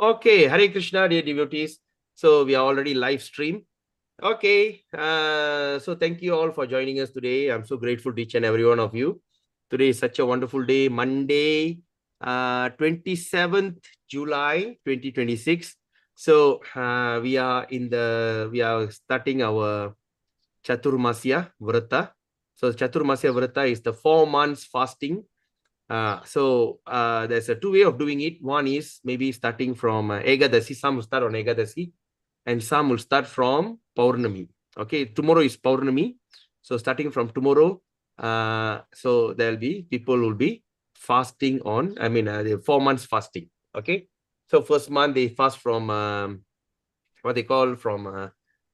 Okay, Hare Krishna, dear devotees. So we are already live stream. Okay, so thank you all for joining us today. I'm so grateful to each and every one of you. Today is such a wonderful day, Monday, 27th July 2026. So we are starting our Chaturmasya Vrata. So Chaturmasya Vrata is the 4 months fasting. There's a two way of doing it. One is maybe starting from Ekadasi. Some will start on Ekadasi and some will start from Paurnami. Okay, tomorrow is Paurnami. So starting from tomorrow, so there'll be people will be fasting on, the 4 months fasting. Okay, so first month they fast from what they call from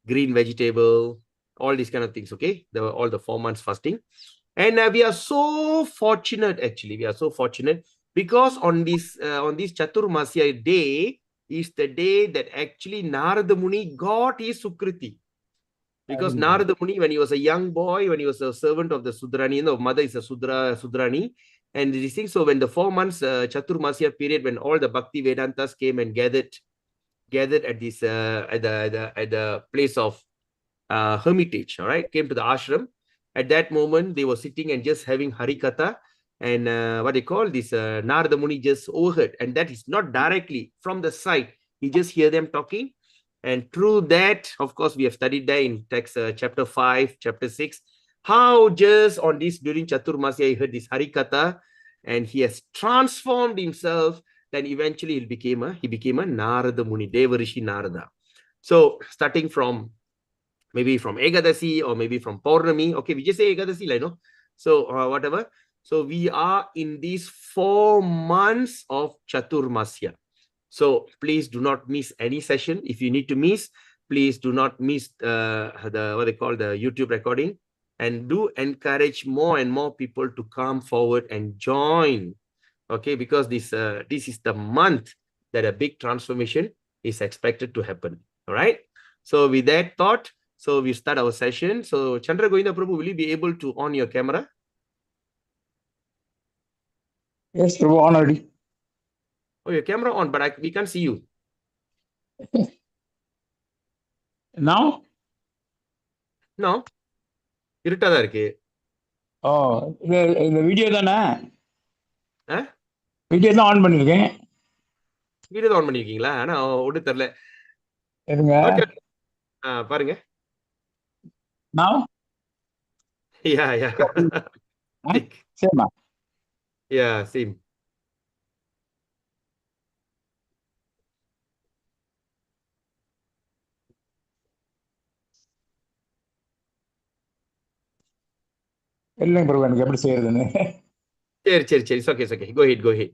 green vegetable, all these kind of things. Okay, all the 4 months fasting. And we are so fortunate, actually. We are so fortunate because on this Chaturmasya day is the day that actually Narada Muni got his Sukriti. Because Narada Muni, when he was a young boy, when he was a servant of the Sudrani, mother is a Sudrani, and this thing. So when the 4 months Chaturmasya period, when all the Bhakti Vedantas came and gathered at this at the place of hermitage, all right, came to the ashram. At that moment, they were sitting and just having Harikatha, and what they call this, Narada Muni just overheard, and that is not directly from the side. He just hear them talking, and through that, of course, we have studied that in text chapter 5, chapter 6, how just on this during Chaturmasya, he heard this Harikatha, and he has transformed himself. Then eventually he became a Narada Muni, Deva Rishi Narada. So starting from maybe from Ekadasi or maybe from Paurnami. Okay, we just say Ekadasi, like, no? So whatever. So we are in these 4 months of Chaturmasya. So please do not miss any session. If you need to miss, please do not miss the what they call the YouTube recording, and do encourage more and more people to come forward and join. Okay, because this is the month that a big transformation is expected to happen. All right. So with that thought, so we start our session. So Chandra Govinda Prabhu, will you be able to on your camera? Yes, Prabhu, on already. Oh, your camera on, but we can't see you. Now? No. இருட்டா தான் இருக்கு. Oh, இந்த video தானே? ஆ? Video தான் on பண்ணிருக்கேன். Video on பண்ணிருக்கீங்களா? ஆனா ஒன்றும் தெரியல. இருங்க. ஓகே. பாருங்க. Now? Yeah. Same. Yeah, same. இல்லைங்க பிரபு, எனக்கு எப்படி செய்யறதுன்னு. சரி. It's okay. Go ahead.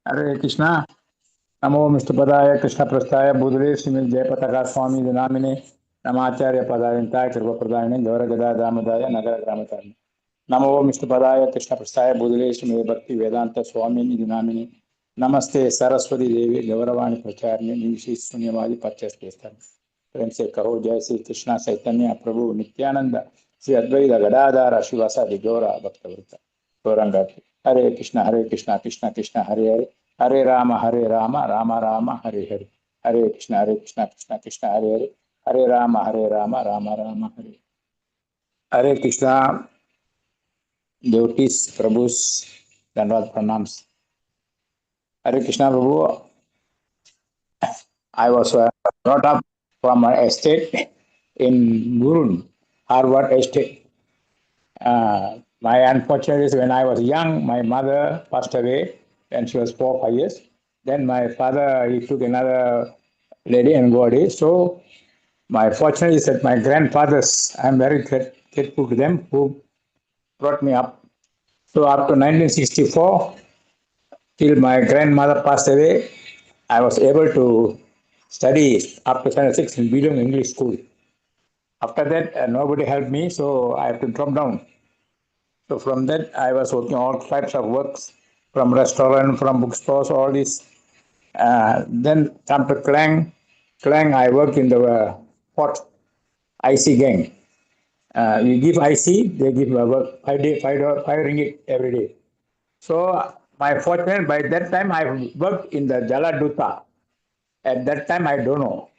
Hare Krishna. நமோ விஷ்ணுபதாய கிருஷ்ண பிரஸ்தாய பூதலே ஸ்ரீமத் ஜெயபதகா சுவாமி நாமினே நமாச்சாரிய பதாயந்தாய கிருபப்பிரதாயினே கௌர கதா தாமதாய நகர கிராமத்தாரிணே நமோ விஷ்ணுபதாய கிருஷ்ண பிரஸ்தாய பூதலே ஸ்ரீமத் பக்தி வேதாந்த சுவாமி நாமினே नमस्ते सरस्वती देवी गौरवाणी प्रचारिणी निविशी शून्यवादी पच्चस्ते प्रेम से कहो जय श्री कृष्णा चैतन्य प्रभु नित्यानंद श्री अद्वैत गदाधार शिवासादि गौरा भक्तवृत्त गौरंग हरे कृष्णा कृष्ण कृष्ण हरे हरे हरे राम राम राम हरे हरे हरे कृष्ण कृष्ण कृष्ण हरे हरे हरे राम राम राम हरे Krishna devotees, Prabhus, Dandavad pranams. Hare Krishna Prabhu, I was brought up from an estate in Gurun, Harvard Estate. My unfortunate is when I was young, my mother passed away when she was 4 or 5 years. Then my father, he took another lady and got it. So my fortune is that my grandfathers, I'm very grateful to them who brought me up. So up to 1964, till my grandmother passed away, I was able to study up to standard 6 in Bidung English School. After that, nobody helped me, so I have to drop down. So from that, I was working all types of works, from restaurant, from bookstores, all this. Then come to Klang. Klang, I worked in the port IC gang. We give IC, they give work 5 ringgit every day. So my fortune, by that time I worked in the Jaladuta. At that time, I don't know.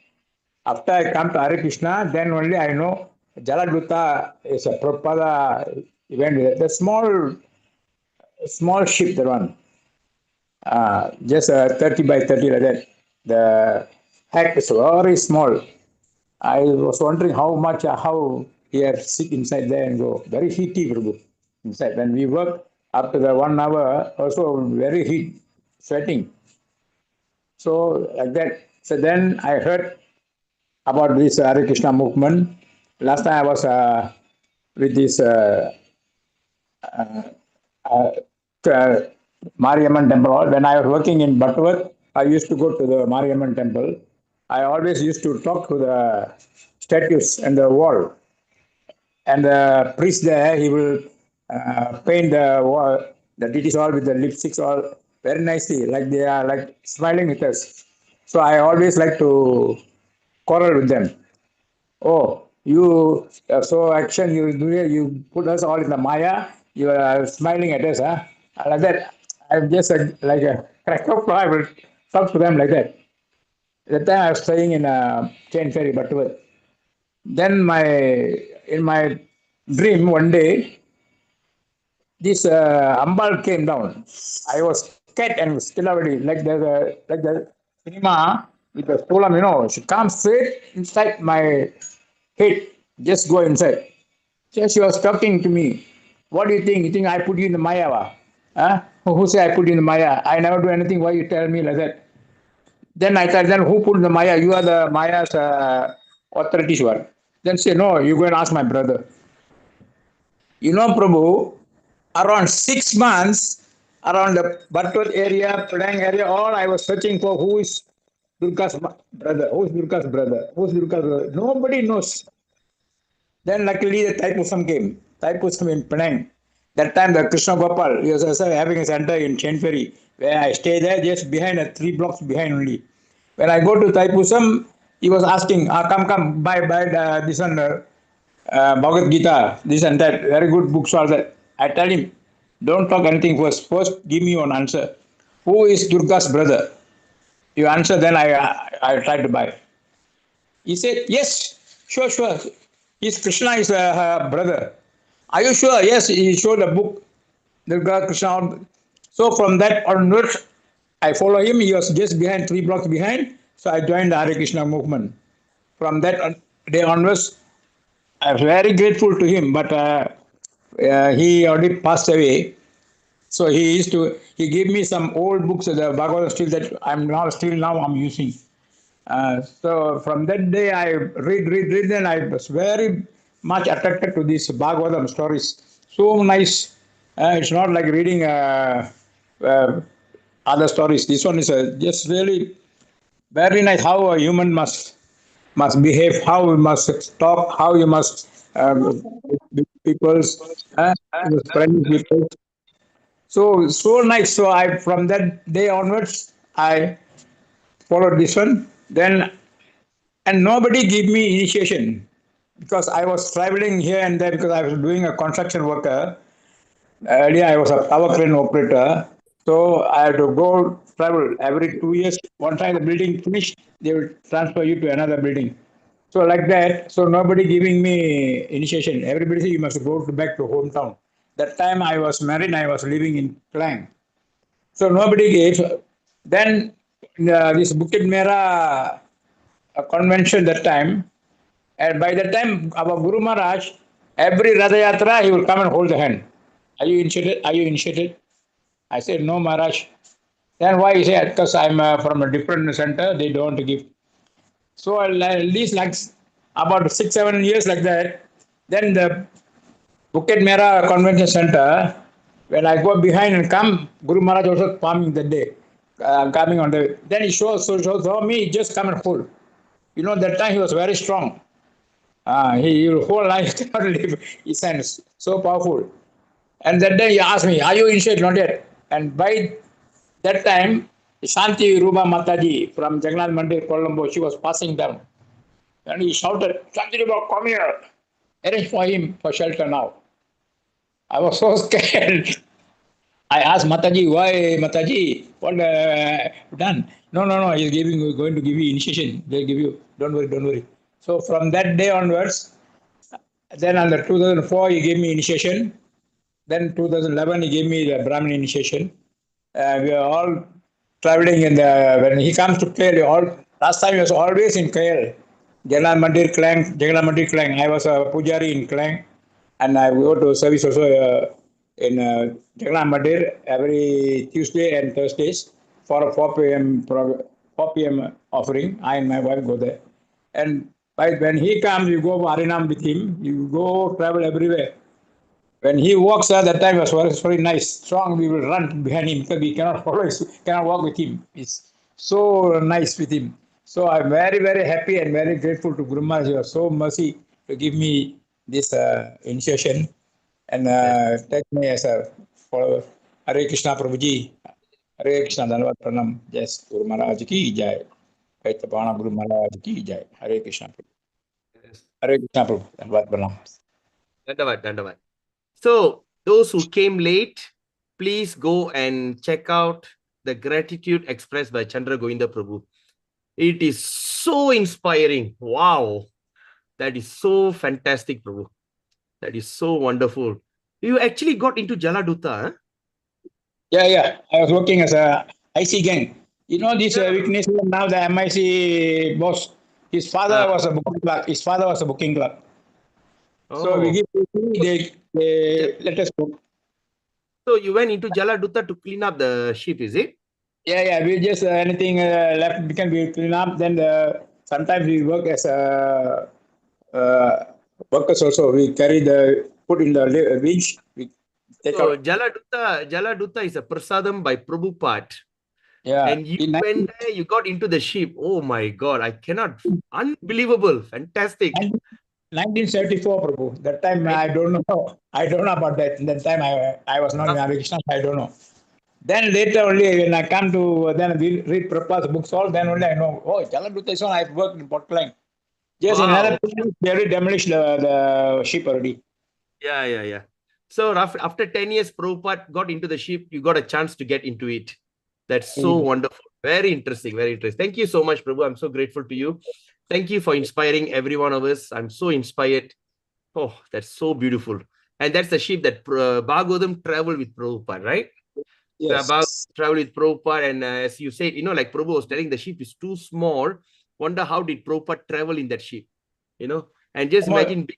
After I come to Hare Krishna, then only I know Jaladuta is a Prabhupada event. The small ship, the one, just 30 by 30 like that. The heck is very small. I was wondering how here sit inside there and go. Very heaty, Prabhu, inside. When we work after the 1 hour, also very heat, sweating. So like that. So then I heard about this Hare Krishna movement. Last time I was with this uh, uh, Mariamman temple. When I was working in Butterworth, I used to go to the Mariamman temple. I always used to talk to the statues and the wall. And the priest there, he will paint the wall, the deities all with the lipsticks all very nicely, like they are like smiling with us. So I always like to quarrel with them. Oh, you so action you do you put us all in the Maya. You are smiling at us, huh? Like that. I'm just like a crack up. I will talk to them like that. That time I was staying in a chain ferry, but then in my dream one day this Ambal came down. I was scared and still already like the cinema with the stolam, she comes straight inside my head. Just go inside. So she was talking to me. What do you think? You think I put you in the Maya? Huh? Who say I put you in the Maya? I never do anything. Why you tell me like that? Then I thought, then who put in the Maya? You are the Maya's authorities one. Then say, no, you go and ask my brother. Prabhu, around 6 months, around the Bartwat area, Padang area, all I was searching for who is Durga's brother, who's Durga's brother, who's Durga's brother. Nobody knows. Then luckily the Taipusam came. Taipusam in Penang. That time the Krishna Gopal, he was also having a center in Chenferry, where I stay there just behind, 3 blocks behind only. When I go to Taipusam, he was asking, come, buy this one, Bhagavad Gita, this and that, very good books all that. I tell him, don't talk anything first. First, give me one answer. Who is Durga's brother? You answer, then I try to buy. He said, yes, sure. His Krishna is her brother. Are you sure? Yes, he showed a book, Durga Krishna. So from that onwards, I follow him. He was just behind, 3 blocks behind. So I joined the Hare Krishna movement. From that day onwards, I was very grateful to him, but he already passed away. So he gave me some old books of the Bhagavatam still that I'm using. So from that day, I read, and I was very much attracted to these Bhagavatam stories. So nice. It's not like reading uh, other stories. This one is just really very nice. How a human must behave, how you must talk, how you must with people's friends people. So nice. So I from that day onwards, I followed this one. Then and nobody gave me initiation because I was traveling here and there because I was doing a construction worker. Earlier, I was a tower crane operator. So I had to go travel every 2 years. One time the building finished, they will transfer you to another building. So like that. So nobody giving me initiation. Everybody say you must go back to hometown. That time I was married. I was living in Klang. So nobody gave. Then this Bukit Mera convention that time. And by the time our Guru Maharaj, every Ratha Yatra, he will come and hold the hand. Are you initiated? Are you initiated? I said, no, Maharaj. Then why? He said, because I'm from a different center, they don't give. So at least like about 6, 7 years like that. Then the Bukit Mera Convention Center, when I go behind and come, Guru Maharaj also coming that day. Coming on the then he shows me just come and hold. That time he was very strong. He whole life cannot live his hands. So powerful. And that day he asked me, are you initiated? Not yet. And by that time, Shanti Ruba Mataji from Jagannath Mandir, Colombo, she was passing down. And he shouted, Shanti Ruba, come here. Arrange for him for shelter now. I was so scared. I asked Mataji, why Mataji? What done? No. He's going to give you initiation. They'll give you. Don't worry. So from that day onwards, then under 2004 he gave me initiation. Then 2011 he gave me the Brahmin initiation. We are all traveling in the when he comes to KL. All last time he was always in KL. Jagannath Mandir Klang. I was a pujari in Klang, and I go to service also in Jagannath Mandir every Tuesday and Thursdays for a 4 p.m. offering. I and my wife go there, and when he comes, you go Harinam with him. You go travel everywhere. When he walks at that time it was very nice, strong. We will run behind him because we cannot follow, cannot walk with him. It's so nice with him. So I'm very, very happy and very grateful to Guru Maharaj. You are so mercy to give me this initiation and take me as a follower. Hare Krishna Prabhuji. Hare Krishna Dhanavad Pranam. Yes, Guru Maharaj ki jai. Kaitapana Guru Maharaj ki jai. Hare Krishna Prabhu. Yes. Hare Krishna Prabhu. Dhanavad Pranam. Dandavad. So those who came late, please go and check out the gratitude expressed by Chandra Govinda Prabhu. It is so inspiring. Wow. That is so fantastic, Prabhu. That is so wonderful. You actually got into Jaladuta, huh? Yeah. I was working as a IC gang. You know this weakness now the MIC boss. His father was a booking clerk. So we Oh. give they let us go. So you went into Jaladuta to clean up the ship, is it? Yeah. We just anything left we can clean up. Then sometimes we work as workers also. We carry the put in the winch. We take So out. Jaladuta is a prasadam by Prabhupada. Yeah. And you went there, you got into the ship. Oh my God, I cannot. Unbelievable. Fantastic. 1974, Prabhu. That time I don't know. I don't know about that. That time I was not in Hare Krishna. I don't know. Then later only when I come to then read Prabhupada's books all, then only I know. Oh, Jaladuta is on. I've worked in Port Klang. Just in another place, they already demolished the ship already. Yeah. So after 10 years, Prabhupada got into the ship. You got a chance to get into it. That's so wonderful. Very interesting. Thank you so much, Prabhu. I'm so grateful to you. Thank you for inspiring every one of us. I'm so inspired. Oh, that's so beautiful. And that's the ship that Bhagavatam traveled with Prabhupada, right? Yes. Travel with Prabhupada, and as you said, like Prabhu was telling, the ship is too small. Wonder how did Prabhupada travel in that ship, and just imagine big,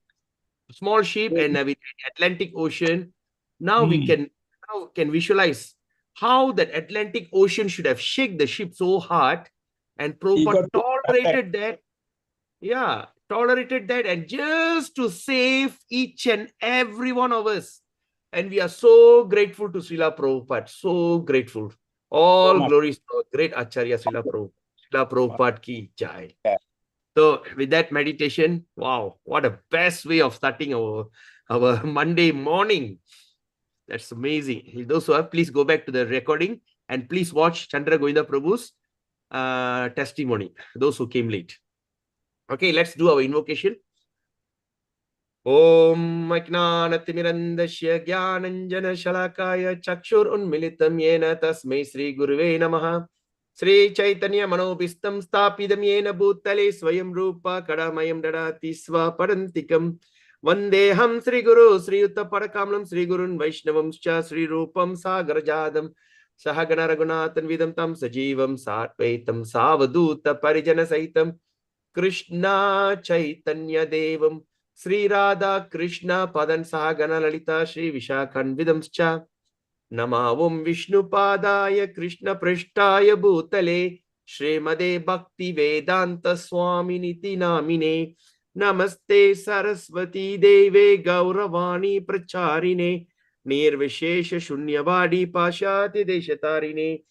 small ship and with Atlantic Ocean. Now we can visualize how that Atlantic Ocean should have shaken the ship so hard, and Prabhupada tolerated that. Yeah, tolerated that, and just to save each and every one of us. And we are so grateful to Srila Prabhupada. So grateful. All glories to our great Acharya Srila Prabhupada. Srila Prabhupada ki jai. So with that meditation, wow, what a best way of starting our Monday morning. That's amazing. Those who have, please go back to the recording and please watch Chandra Govinda Prabhu's testimony. Those who came late. Okay, let's do our invocation. Om Ajnanatimirandasya Jnananjana Shalakaya Chakshur Unmilitam Yena Tasmai Sri Guruve Namaha. Sri Chaitanya Manobistam Stapidam Yena Bhutale Swayam Rupa Kadamayam Dadati Swaparantikam. Vandeham Sri Guru Sri Uttaparakamalam Sri Gurun Vaishnavam Cha Sri Rupam Sagarajadam Sahagana Raghunathan Vidam Tam Sajivam Satvaitam Savaduta Parijana Saitam Krishna Chaitanya Devam Sri Radha Krishna Padan Sahagana Lalita Sri Vishakhan Vidamscha Namavam Vishnu Padaya Krishna Prishtaya Bhutale Srimade Bhakti Vedanta Swami Niti Namine Namaste Saraswati Deve Gauravani Pracharine Nirvishesha Shunyavadi Pashati Deshatarine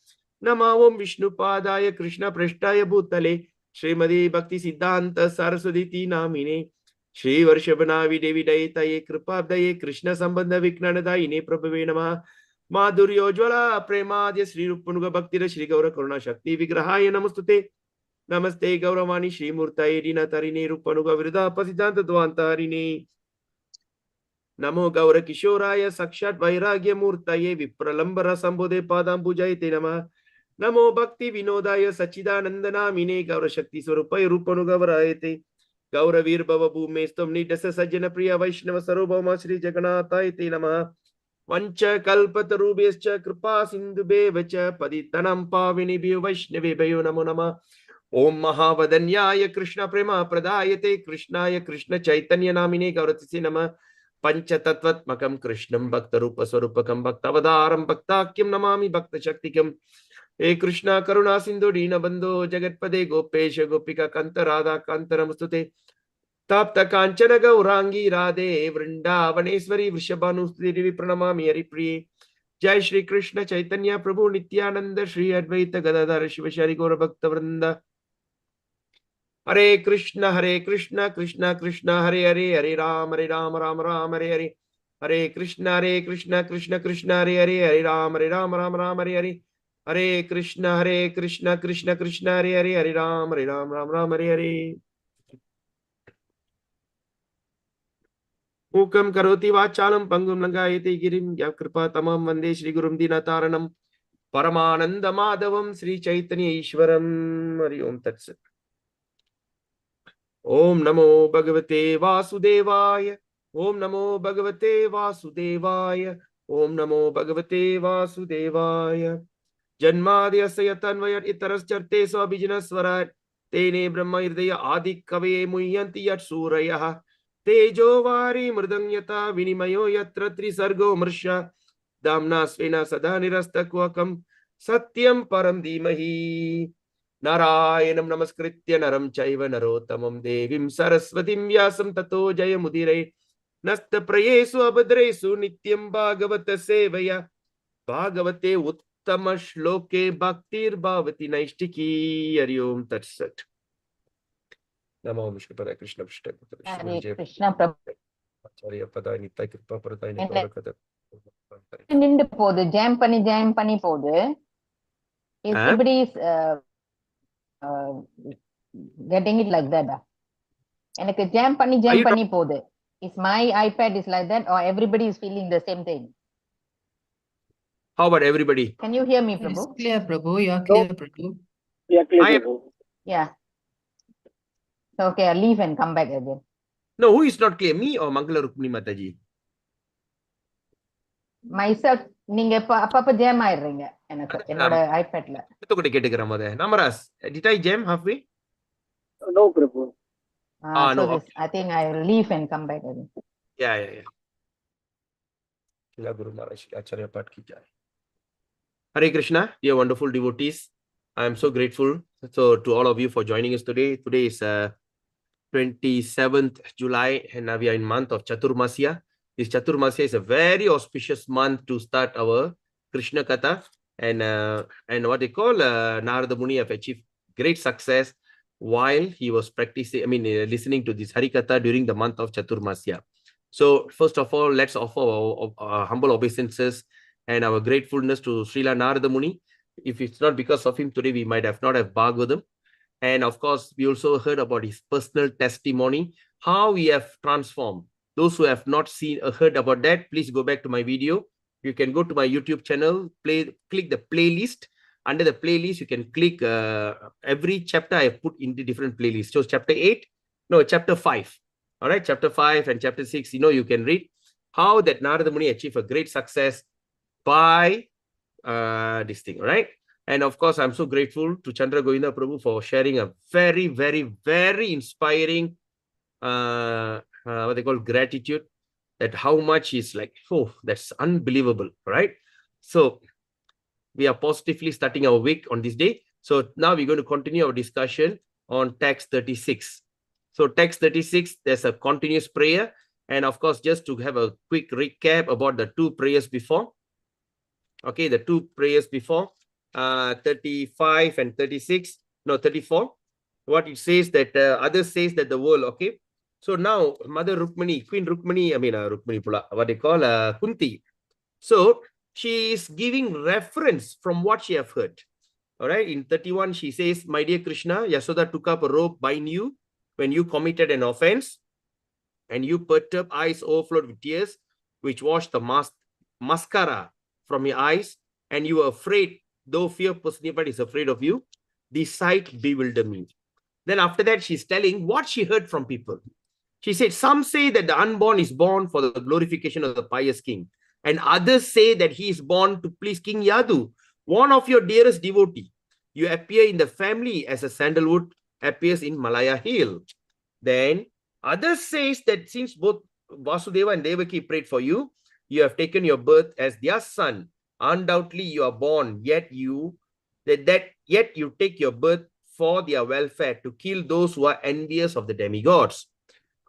Namavam Vishnu Padaya Krishna Prishtaya Bhutale Srimadi Bhakti Siddhanta Saraswati Namine Shri Varshabhanavi Devi Dayitaye Kripabdaye Krishna Sambandha Viknanadayine Prabhave Namaha Madhuryo Jwala Premadya Sri Rupanuga Bhaktira Shri Gaura Karuna Shakti Vigrahaya Namastute Namaste Gauravani Shri Murtaye Dina Tarine Rupanuga Virudha Pasiddhanta Dvantarine Namo Gaura Kishoraya Sakshat Vairagya Murtaye Vipralambara Sambodhe Padam Pujayate Namah. Namo Bhakti Vinodaya Sachidanandana Mine Gaura Shakti Swarupai Rupanu Gavarayate. Gaura Vir Bhava Bhumestam Nidasa Sajjana Priya Vaishnava Sarubhama Shri Jagannatayate Namah. Vancha Kalpatarubhyascha Kripa Sindhubhevacha Paditanam Pavinibhyo Vaishnavebhyo Namo Namah. Om Mahavadanyaya Krishna Prema Pradayate Krishnaya Krishna Chaitanya Namine Gauratisi Namah. Panchatattvatmakam Krishnam Bhaktarupa Swarupakam Bhaktavadaram Bhaktakyam Namami Bhakta Shaktikam. Hey Krishna Karuna Sindhu Dina Bandho Jagatpade Gopesha Gopika Kanta Radha Kantaramustute Tapta Kanchana Gaurangi Radhe Vrindavaneshwari Vrishabhanustri Devi Pranamami Haripriye. Jai Shri Krishna Chaitanya Prabhu Nityananda Shri Advaita Gadadhara Shivashari Gaura Bhakta Vrinda. Hare Krishna, Krishna Krishna, Hare Hare, Hare Ram, Ram Ram, Hare Hare. Hare Krishna, Krishna Krishna, Hare Hare, Hare Ram, Ram Ram, Hare Hare. Hare Krishna, Krishna Krishna, Hare Hare, Hare Ram, Ram Hare Hare. Mukam karoti vachalam pangum langayate girim yakripa tamam vande Shri Gurum Dinataranam Paramananda Madhavam Sri Chaitanya Ishwaram. Hari Om Tat Sat. Om Namo Bhagavate Vasudevaya. Om Namo Bhagavate Vasudevaya. Om Namo Bhagavate Vasudevaya. Janmadhyasya yatanvayat itarascharte swabhijanaswarat. Tene Brahma Hridaya Adi Kave Muhyanti Yat Surayah. Tejo Vari Mridanyata Vinimayo Yatra Trisargo Mrsha. Damna Svena Sada Nirastakvakam Satyam Param Dhimahi. Narayanam Namaskritya Naram Chaiva Narottamam Devim Saraswatim Vyasam Tato Jayamudire. Nasta Prayesu Abhadresu Nityam Bhagavata Sevaya. Bhagavate Uttama Shloke Bhaktir Bhavati Naishtiki. Hari Om Tat Sat. Namo Vishnupada Krishna Prishta Hare Krishna Prabhu. Acharya Padai Nittai Kripa Pradai Nikora Kata. நின்று போகுது jam பண்ணி போகுது. Everybody is getting it like that. எனக்கு jam பண்ணி போகுது. Is my iPad is like that or everybody is feeling the same thing? How about everybody? Can you hear me, Prabhu? It's clear, Prabhu. You are clear, Prabhu. Yeah, clear, Prabhu. Yeah. So, okay, I'll leave and come back again. No, who is not clear? Me or Mangala Rukmini Mataji? Myself, நீங்க அப்பப்ப jam ஆயிடுறீங்க எனக்கு என்னோட ஐபேட்ல. எத்தனை கேட்டுக்கறேன் மொத. Namaras, did I jam halfway? No, Prabhu. So no. this, I think I will leave and come back again. Yeah. Shila Guru Maharaj Acharya Pat ki jai. Hare Krishna, dear wonderful devotees. I am so grateful to all of you for joining us today. Today is 27th July and now we are in month of Chaturmasya. This Chaturmasya is a very auspicious month to start our Krishna Katha and what they call Narada Muni have achieved great success while he was practicing, listening to this Harikatha during the month of Chaturmasya. So first of all, let's offer our humble obeisances and our gratefulness to Srila Narada Muni. If it's not because of him today, we might have not have Bhagavatam. And of course, we also heard about his personal testimony, how he have transformed. Those who have not heard about that, please go back to my video. You can go to my YouTube channel, click the playlist. Under the playlist, you can click every chapter I have put into different playlists. So chapter 5. All right, chapter 5 and chapter 6, you can read how that Narada Muni achieved a great success by this thing, right? And of course, I'm so grateful to Chandra Govinda Prabhu for sharing a very, very, very inspiring, what they call gratitude, that how much is like, oh, that's unbelievable, right? So we are positively starting our week on this day. So now we're going to continue our discussion on text 36. So text 36, there's a continuous prayer. And of course, just to have a quick recap about the two prayers before. Okay, the two prayers before. 35 and 36, no, 34. What it says that others says that the world, okay. So now Mother Rukmini, Queen Rukmini, Rukmini Pula, what they call Kunti. So she is giving reference from what she have heard. All right, in 31 she says, my dear Krishna, Yasoda took up a rope, bind you when you committed an offense and you perturbed, eyes overflowed with tears. which washed the mascara from your eyes, and you were afraid, though fear personified is afraid of you. The sight bewildered me. Then after that, she's telling what she heard from people. She said, some say that the unborn is born for the glorification of the pious king, and others say that he is born to please King Yadu, one of your dearest devotee. You appear in the family as a sandalwood appears in Malaya Hill. Then others says that since both Vasudeva and Devaki prayed for you, you have taken your birth as their son. Undoubtedly, you are born, yet you take your birth for their welfare, to kill those who are envious of the demigods.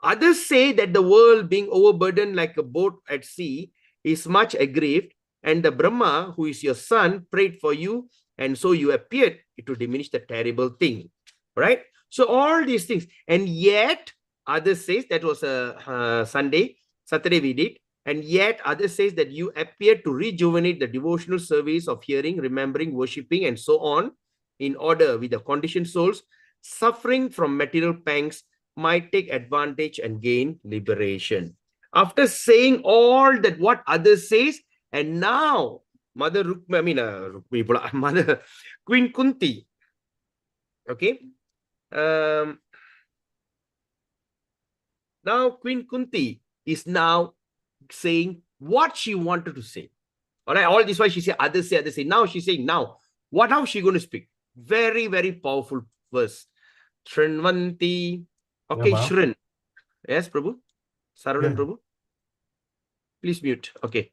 Others say that the world, being overburdened like a boat at sea, is much aggrieved, and the Brahma, who is your son, prayed for you, and so you appeared to diminish the terrible thing. Right? So all these things, and yet others says that was a Saturday we did, and yet others says that you appeared to rejuvenate the devotional service of hearing, remembering, worshipping, and so on, in order with the conditioned souls suffering from material pangs might take advantage and gain liberation. After saying all that what others says, and now Mother Mother Queen Kunti, okay, now Queen Kunti is now saying what she wanted to say. All right, all this why she said others say, others say. Now she's saying now, how is she going to speak? Very, very powerful verse. Shrinvanti. Okay, Yeah, Shrin. Yes, Prabhu. Saravanan Yeah. Prabhu. Please mute. Okay.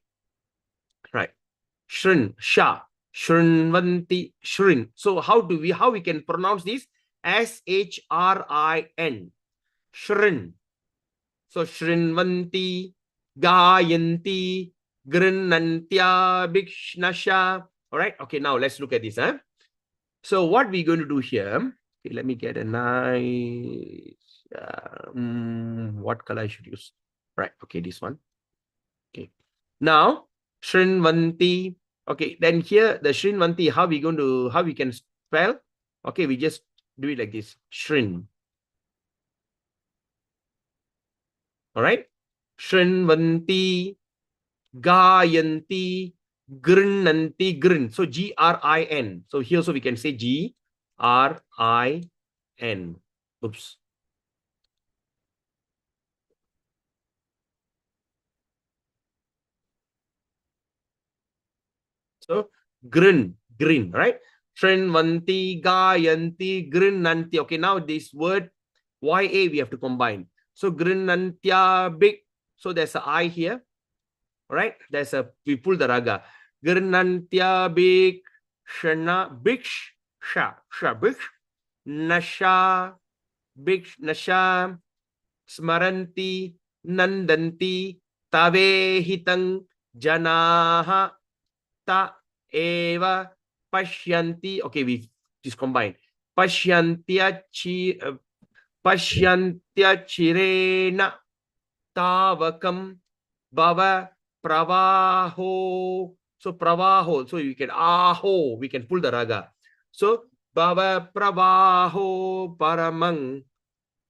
Right. Shrin. Sha. Shrinvanti. Shrin. So how we can pronounce this? S-H-R-I-N. Shrin. So Shrinvanti, Gayanti, Grinnantya, Bhikshnasha. All right. Okay, now let's look at this. So what we're going to do here, okay, let me get a nice, what color I should use? Right. Okay, this one. Okay. Now, Shrinvanti. Okay, then here the Shrinvanti, how we can spell? Okay, we just do it like this. Shrin. All right. Shrinvanti, Gayanti, Grinnanti, Grin. So G-R-I-N. So here also we can say G-R-I-N. Oops. So Grin, right? Shrinvanti, Gayanti, Grinnanti. Okay, now this word Y-A we have to combine. So Grinnantya, big. So there's an I here. All right, we pull the raga. Grinnantya, big, shana, biksh, sha, biksh, nasha, biksh, nasha, smaranti, nandanti, tavehitang, janaha, ta, eva, pashyanti. Okay, we just combine. Pashyantya chirena, tavakam, bhava, pravaho. So pravaho. So you can aho. We can pull the raga. So bhava pravaho paramang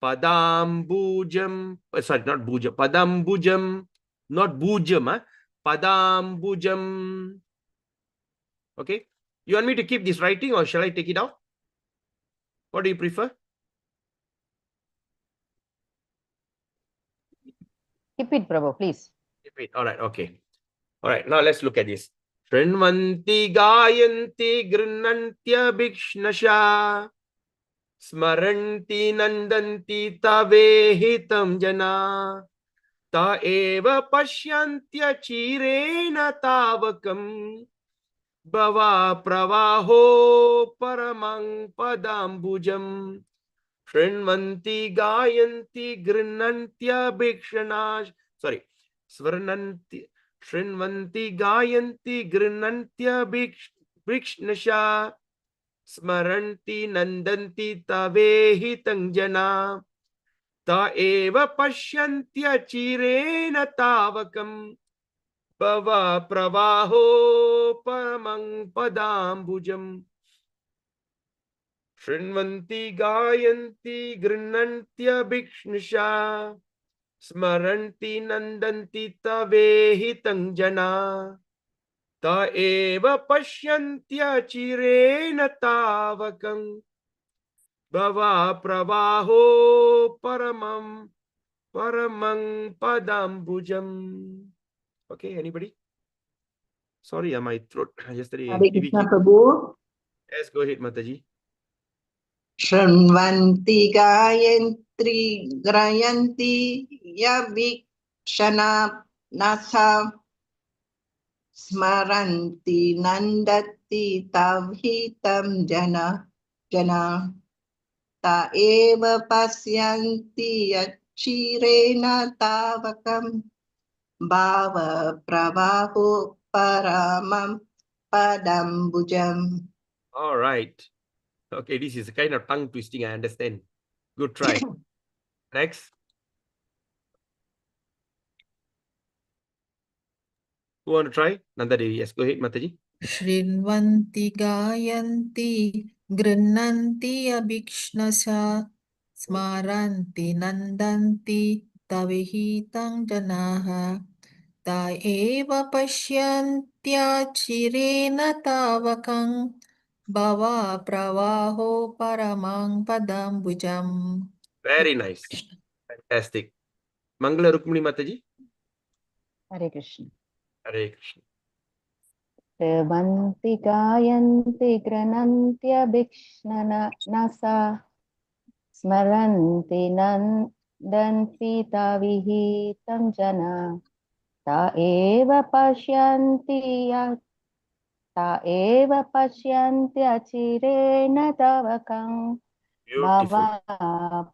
padambujam. Sorry, not bujam. Padambujam. Not bujam. Padambujam. Okay. You want me to keep this writing or shall I take it out? What do you prefer? Keep it, Prabhu, please. Keep it. All right. Okay. All right. Now let's look at this. Shrinvanti gayanti grinnantya bhikshnasha smaranti nandanti tavehitam jana ta eva pashyantya chirena tavakam bhava pravaho paramang padambujam Shrinvanti gayanti grinnantya bhikshanash. Sorry. Svarnanti. Shrinvanti gayanti grinnantya bhikshnasha. Smaranti nandanti tavehi tangjana. Ta eva pashyantya chirena tavakam. Bhava pravaho paramang padambujam. Shrinvanti gayanti grinnantya bhikshnasha Smaranti nandanti tavehitam jana. Ta eva pashyantya chirena tavakam. Bhava pravaho paramang padambujam. Okay, anybody? Sorry, my throat yesterday. Hare Krishna Prabhu. Yes, go ahead, Mataji. Shranvanti gayantri grayanti yavikshana nasa smaranti nandati tavhitam jana ta eva pasyanti achirena tavakam bhava pravaho paramam padambujam. All right. Okay, this is a kind of tongue twisting, I understand. Good try. Next. Who want to try? Nanda Devi. Yes, go ahead, Mataji. Shrinvanti gayanti grinanti abhikshnasa smaranti nandanti tavihitam janaha ta eva pashyantya chirena tavakam bhava pravaho paramang padambujam. Very nice. Fantastic. Mangala Rukmini Mataji. Hare Krishna. Hare Krishna. Vanti gayanti granantyabhikshana nasa smaranti nandanti tavihitam jana ta eva pashyanti achirena tavakam Beautiful.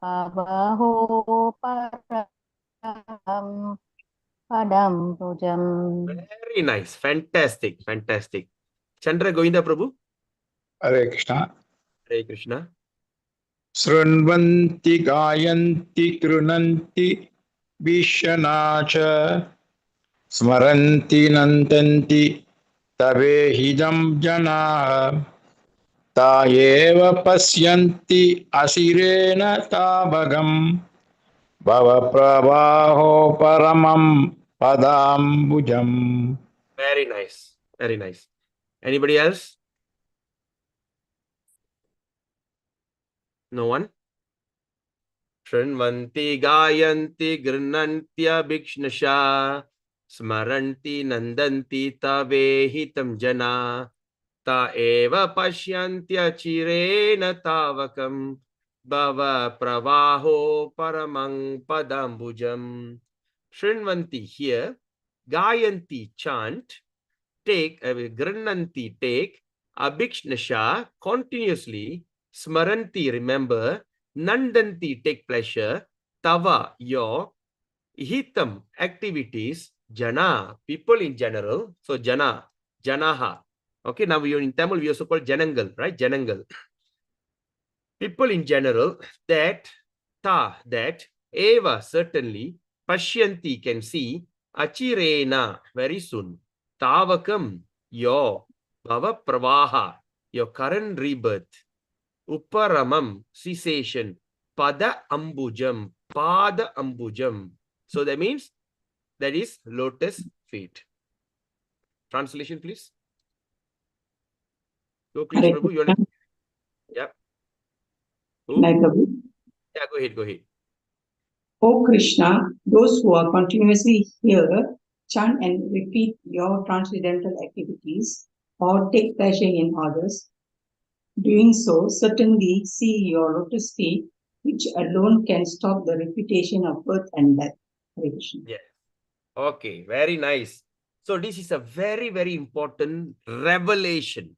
bhavaho param padambujam. Very nice. Fantastic. Fantastic. Chandra Govinda Prabhu. Hare Krishna. Hare Krishna. Srunvanti gayanti krunanti vishanacha smaranti nantanti tabehidam jana ta eva pasyanti asirena tabagam bhava pravaho paramam padambujam. Very nice. Very nice. Anybody else? No one? Shrinvanti gayanti grinantya bhikshnasha smaranti nandanti tavehitam jana ta eva pashyantya chirena tavakam bhava pravaho paramang padambujam. Shrinvanti here, gayanti chant, take, grinanti take, abhikshnasha continuously, smaranti remember, nandanti take pleasure, tava your, hitam activities, jana people in general, so janaha. Okay, now we are in Tamil, we also call janangal, right? Janangal. People in general, that eva certainly, pashyanti can see, achirena very soon, tavakam your, bhava pravaha your current rebirth, uparamam cessation, pada ambujam. So that means that is lotus feet. Translation, please. Go, please, Hare Prabhu. You Krishna. want to... Yeah. Who? My Prabhu. Yeah, go ahead. Go ahead. O Krishna, those who are continuously here chant and repeat your transcendental activities or take pleasure in others, doing so certainly see your lotus feet, which alone can stop the repetition of birth and death. Hare Krishna. Yes. Okay, very nice. So this is a very, very important revelation.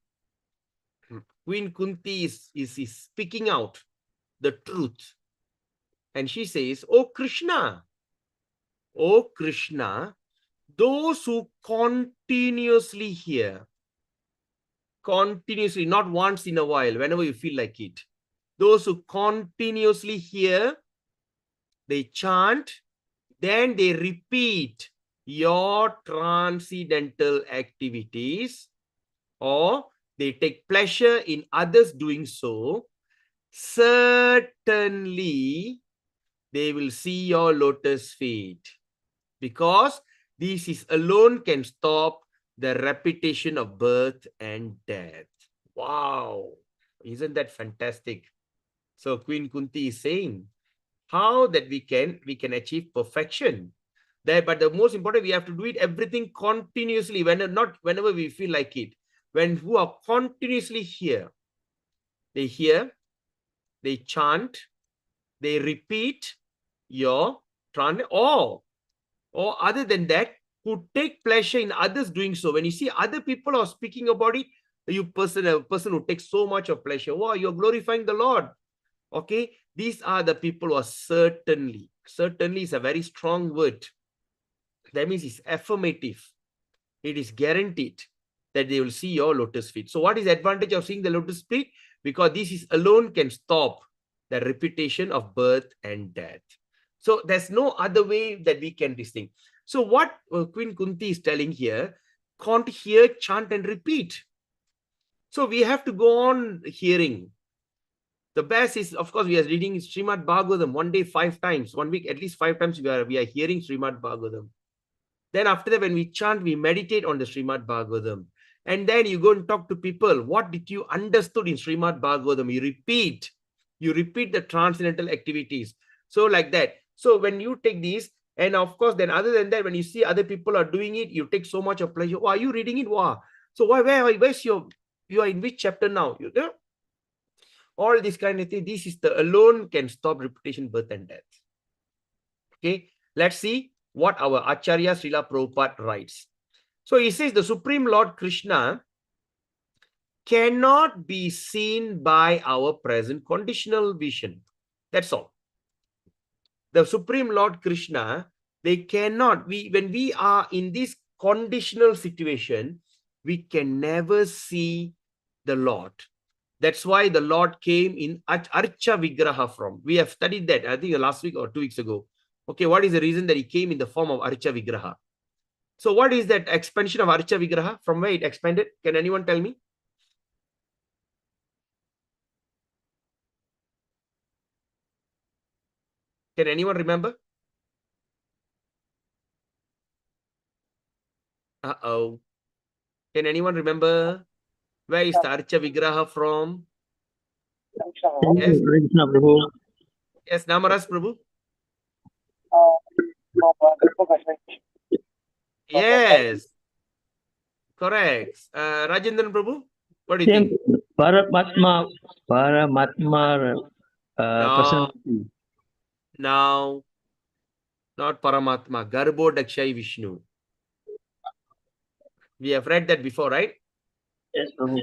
Queen Kunti is speaking out the truth. And she says, oh Krishna, those who continuously hear, continuously, not once in a while, whenever you feel like it, those who continuously hear, they chant, then they repeat your transcendental activities, or they take pleasure in others doing so, certainly they will see your lotus feet. Because this is alone can stop the repetition of birth and death. Wow. Isn't that fantastic? So Queen Kunti is saying how that we can achieve perfection. But the most important, we have to do it everything continuously, whenever we feel like it. When who are continuously here, they hear, they chant, they repeat your chant, or other than that, who take pleasure in others doing so. When you see other people are speaking about it, a person who takes so much of pleasure, wow, you're glorifying the Lord. Okay, these are the people who are certainly is a very strong word. That means it's affirmative. It is guaranteed that they will see your lotus feet. So what is the advantage of seeing the lotus feet? Because this is alone can stop the repetition of birth and death. So there's no other way that we can distinguish. So what Queen Kunti is telling here, can't hear, chant and repeat. So we have to go on hearing. The best is, of course, we are reading Srimad Bhagavatam one day 5 times, 1 week, at least 5 times we are hearing Srimad Bhagavatam. Then after that, when we chant, we meditate on the Srimad Bhagavatam. And then you go and talk to people. What did you understood in Srimad Bhagavatam? You repeat the transcendental activities. So like that. So when you take these, and of course, then other than that, when you see other people are doing it, you take so much of pleasure. Oh, are you reading it? Wow. So where's you are in which chapter now? You know? All this kind of thing. This is the alone can stop repetition, birth and death. Okay. Let's see what our Acharya Srila Prabhupada writes. So he says the Supreme Lord Krishna cannot be seen by our present conditional vision. That's all. The Supreme Lord Krishna, they cannot, when we are in this conditional situation, we can never see the Lord. That's why the Lord came in Archa Vigraha from. We have studied that, I think last week or 2 weeks ago. Okay, what is the reason that he came in the form of Archa Vigraha? So what is that expansion of Archa Vigraha? From where it expanded? Can anyone tell me? Can anyone remember? Uh-oh. Can anyone remember? Where is the Archa Vigraha from? Yes, Krishna Prabhu. yes, Namaras Prabhu. Yes, correct. Rajendran Prabhu, what do you think? Paramatma No, personality. no, not Paramatma. Garbo Dakshai Vishnu. We have read that before, right? Yes, Prabhu.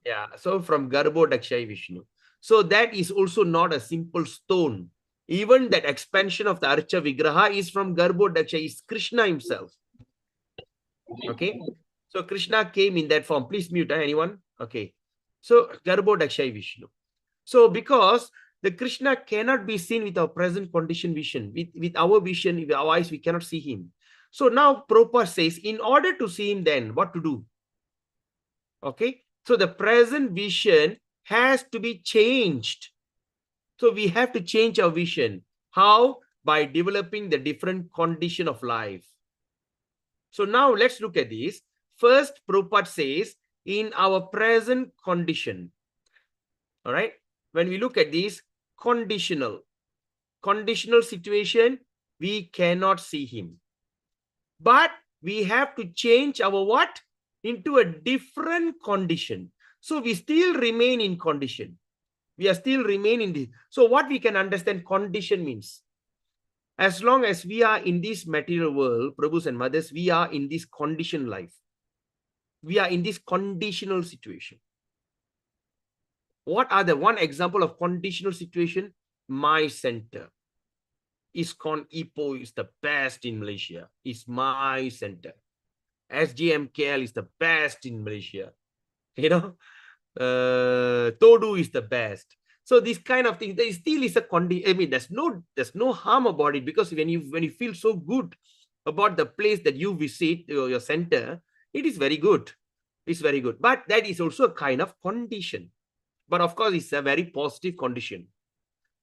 Yeah, so from Garbo Dakshai Vishnu. So that is also not a simple stone. Even that expansion of the Archa Vigraha is from Garbo Dakshai, is Krishna himself. Okay, so Krishna came in that form. Please mute, anyone? Okay, so Garbo Dakshai Vishnu. So because the Krishna cannot be seen with our present condition vision, with our vision, with our eyes, we cannot see him. So now Prabhupada says, in order to see him, then what to do? Okay, so the present vision has to be changed. So we have to change our vision. How? By developing the different condition of life. So now let's look at this. First, Prabhupada says, in our present condition. All right. When we look at this conditional situation, we cannot see him. But we have to change our what? Into a different condition. So we still remain in condition. We are still remain in this. So what we can understand condition means, as long as we are in this material world, Prabhus and mothers, we are in this conditioned life. We are in this conditional situation. What are the one example of conditional situation? My center. ISKCON Ipoh is the best in Malaysia. It's my center. SGMKL is the best in Malaysia. You know, Todu is the best. So this kind of thing, there still is a condition. I mean, there's no harm about it, because when you feel so good about the place that you visit, your center, it is very good. It's very good. But that is also a kind of condition. But of course, it's a very positive condition.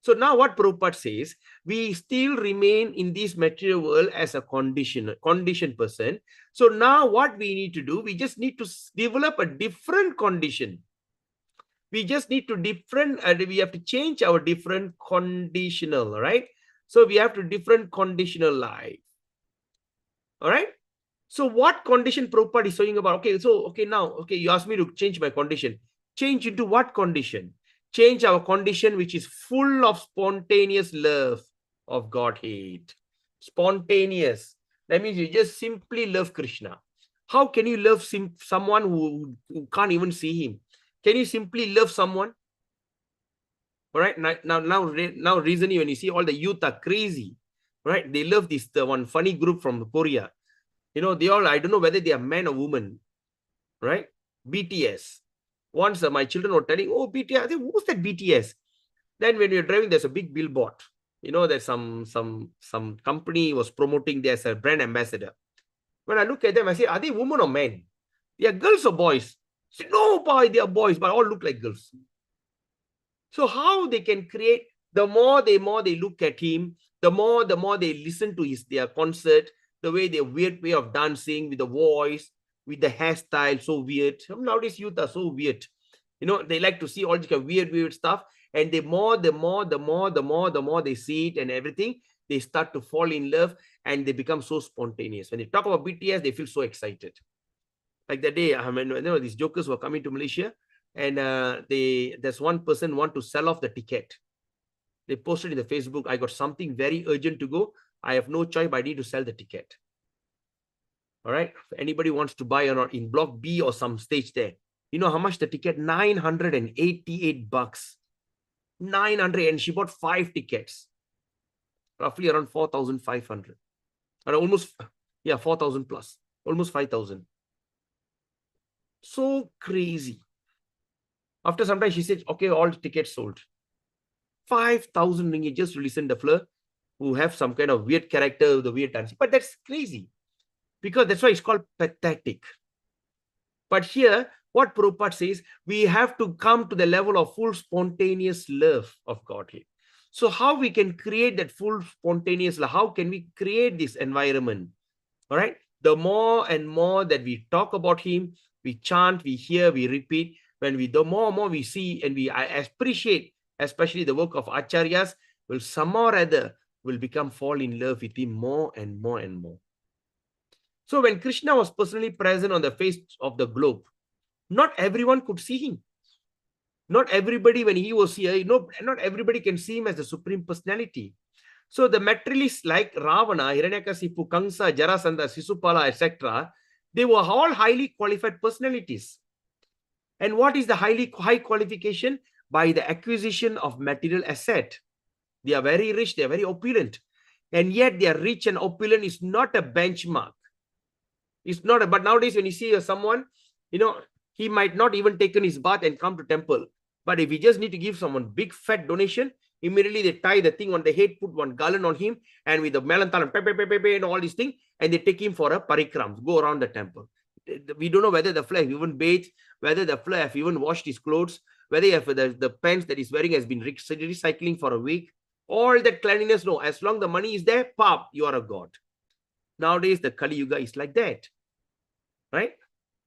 So now what Prabhupada says, we still remain in this material world as a conditioned person. So now what we need to do, we just need to develop a different condition. We just need to we have to change our different conditional, right? So we have to different conditional life. All right. So what condition Prabhupada is saying about? Okay, so you asked me to change my condition. Change into what condition? Change our condition which is full of spontaneous love of Godhead. Spontaneous. That means you just simply love Krishna. How can you love someone who can't even see him? Can you simply love someone? All right. Now recently when you see all the youth are crazy, right? They love this one funny group from Korea. You know, they all, I don't know whether they are men or women, right? BTS. Once my children were telling, oh, BTS, I think, who's that BTS? Then when you're driving, there's a big billboard. You know, there's some company was promoting this as a brand ambassador. When I look at them, I say, are they women or men? They are girls or boys? I say, no, boy, they are boys, but all look like girls. So how they can create, the more they look at him, the more they listen to their concert, the weird way of dancing with the voice, with the hairstyle, so weird. Nowadays youth are so weird. You know, they like to see all this kind of weird stuff. And the more they see it and everything, they start to fall in love and they become so spontaneous. When they talk about BTS, they feel so excited. Like that day, these jokers were coming to Malaysia, and there's one person want to sell off the ticket. They posted in the Facebook, I got something very urgent to go. I have no choice, but I need to sell the ticket. All right. If anybody wants to buy or not in block B or some stage there, you know how much the ticket? $988. 900, and she bought 5 tickets. Roughly around 4,500. Or almost, 4,000 plus. Almost 5,000. So crazy. After some time, she said, okay, all tickets sold. 5,000 ringgit just to listen to the Fleur, who have some kind of weird character, the weird dance. But that's crazy. Because that's why it's called pathetic. But here, what Prabhupada says, we have to come to the level of full spontaneous love of Godhead. So how we can create that full spontaneous love? How can we create this environment? All right. The more and more that we talk about him, we chant, we hear, we repeat. The more and more we see and I appreciate, especially the work of Acharyas, will somehow or other will fall in love with him more and more and more. So when Krishna was personally present on the face of the globe, not everyone could see him. Not everybody, when he was here, not everybody can see him as the Supreme Personality. So the materialists like Ravana, Hiranyakasipu, Kamsa, Jarasandha, Sisupala, etc., they were all highly qualified personalities. And what is the high qualification? By the acquisition of material asset. They are very rich, they are very opulent. And yet they are rich and opulent is not a benchmark. It's not but nowadays when you see someone, he might not even taken his bath and come to temple. But if he just need to give someone big fat donation, immediately they tie the thing on the head, put one garland on him, and with the melantalam, and all these things, and they take him for a parikram, go around the temple. We don't know whether the fly have even bathed, whether the fly have even washed his clothes, whether the pants that he's wearing has been recycling for a week. All that cleanliness, no. As long the money is there, pop, you are a god. Nowadays, the Kali Yuga is like that. Right?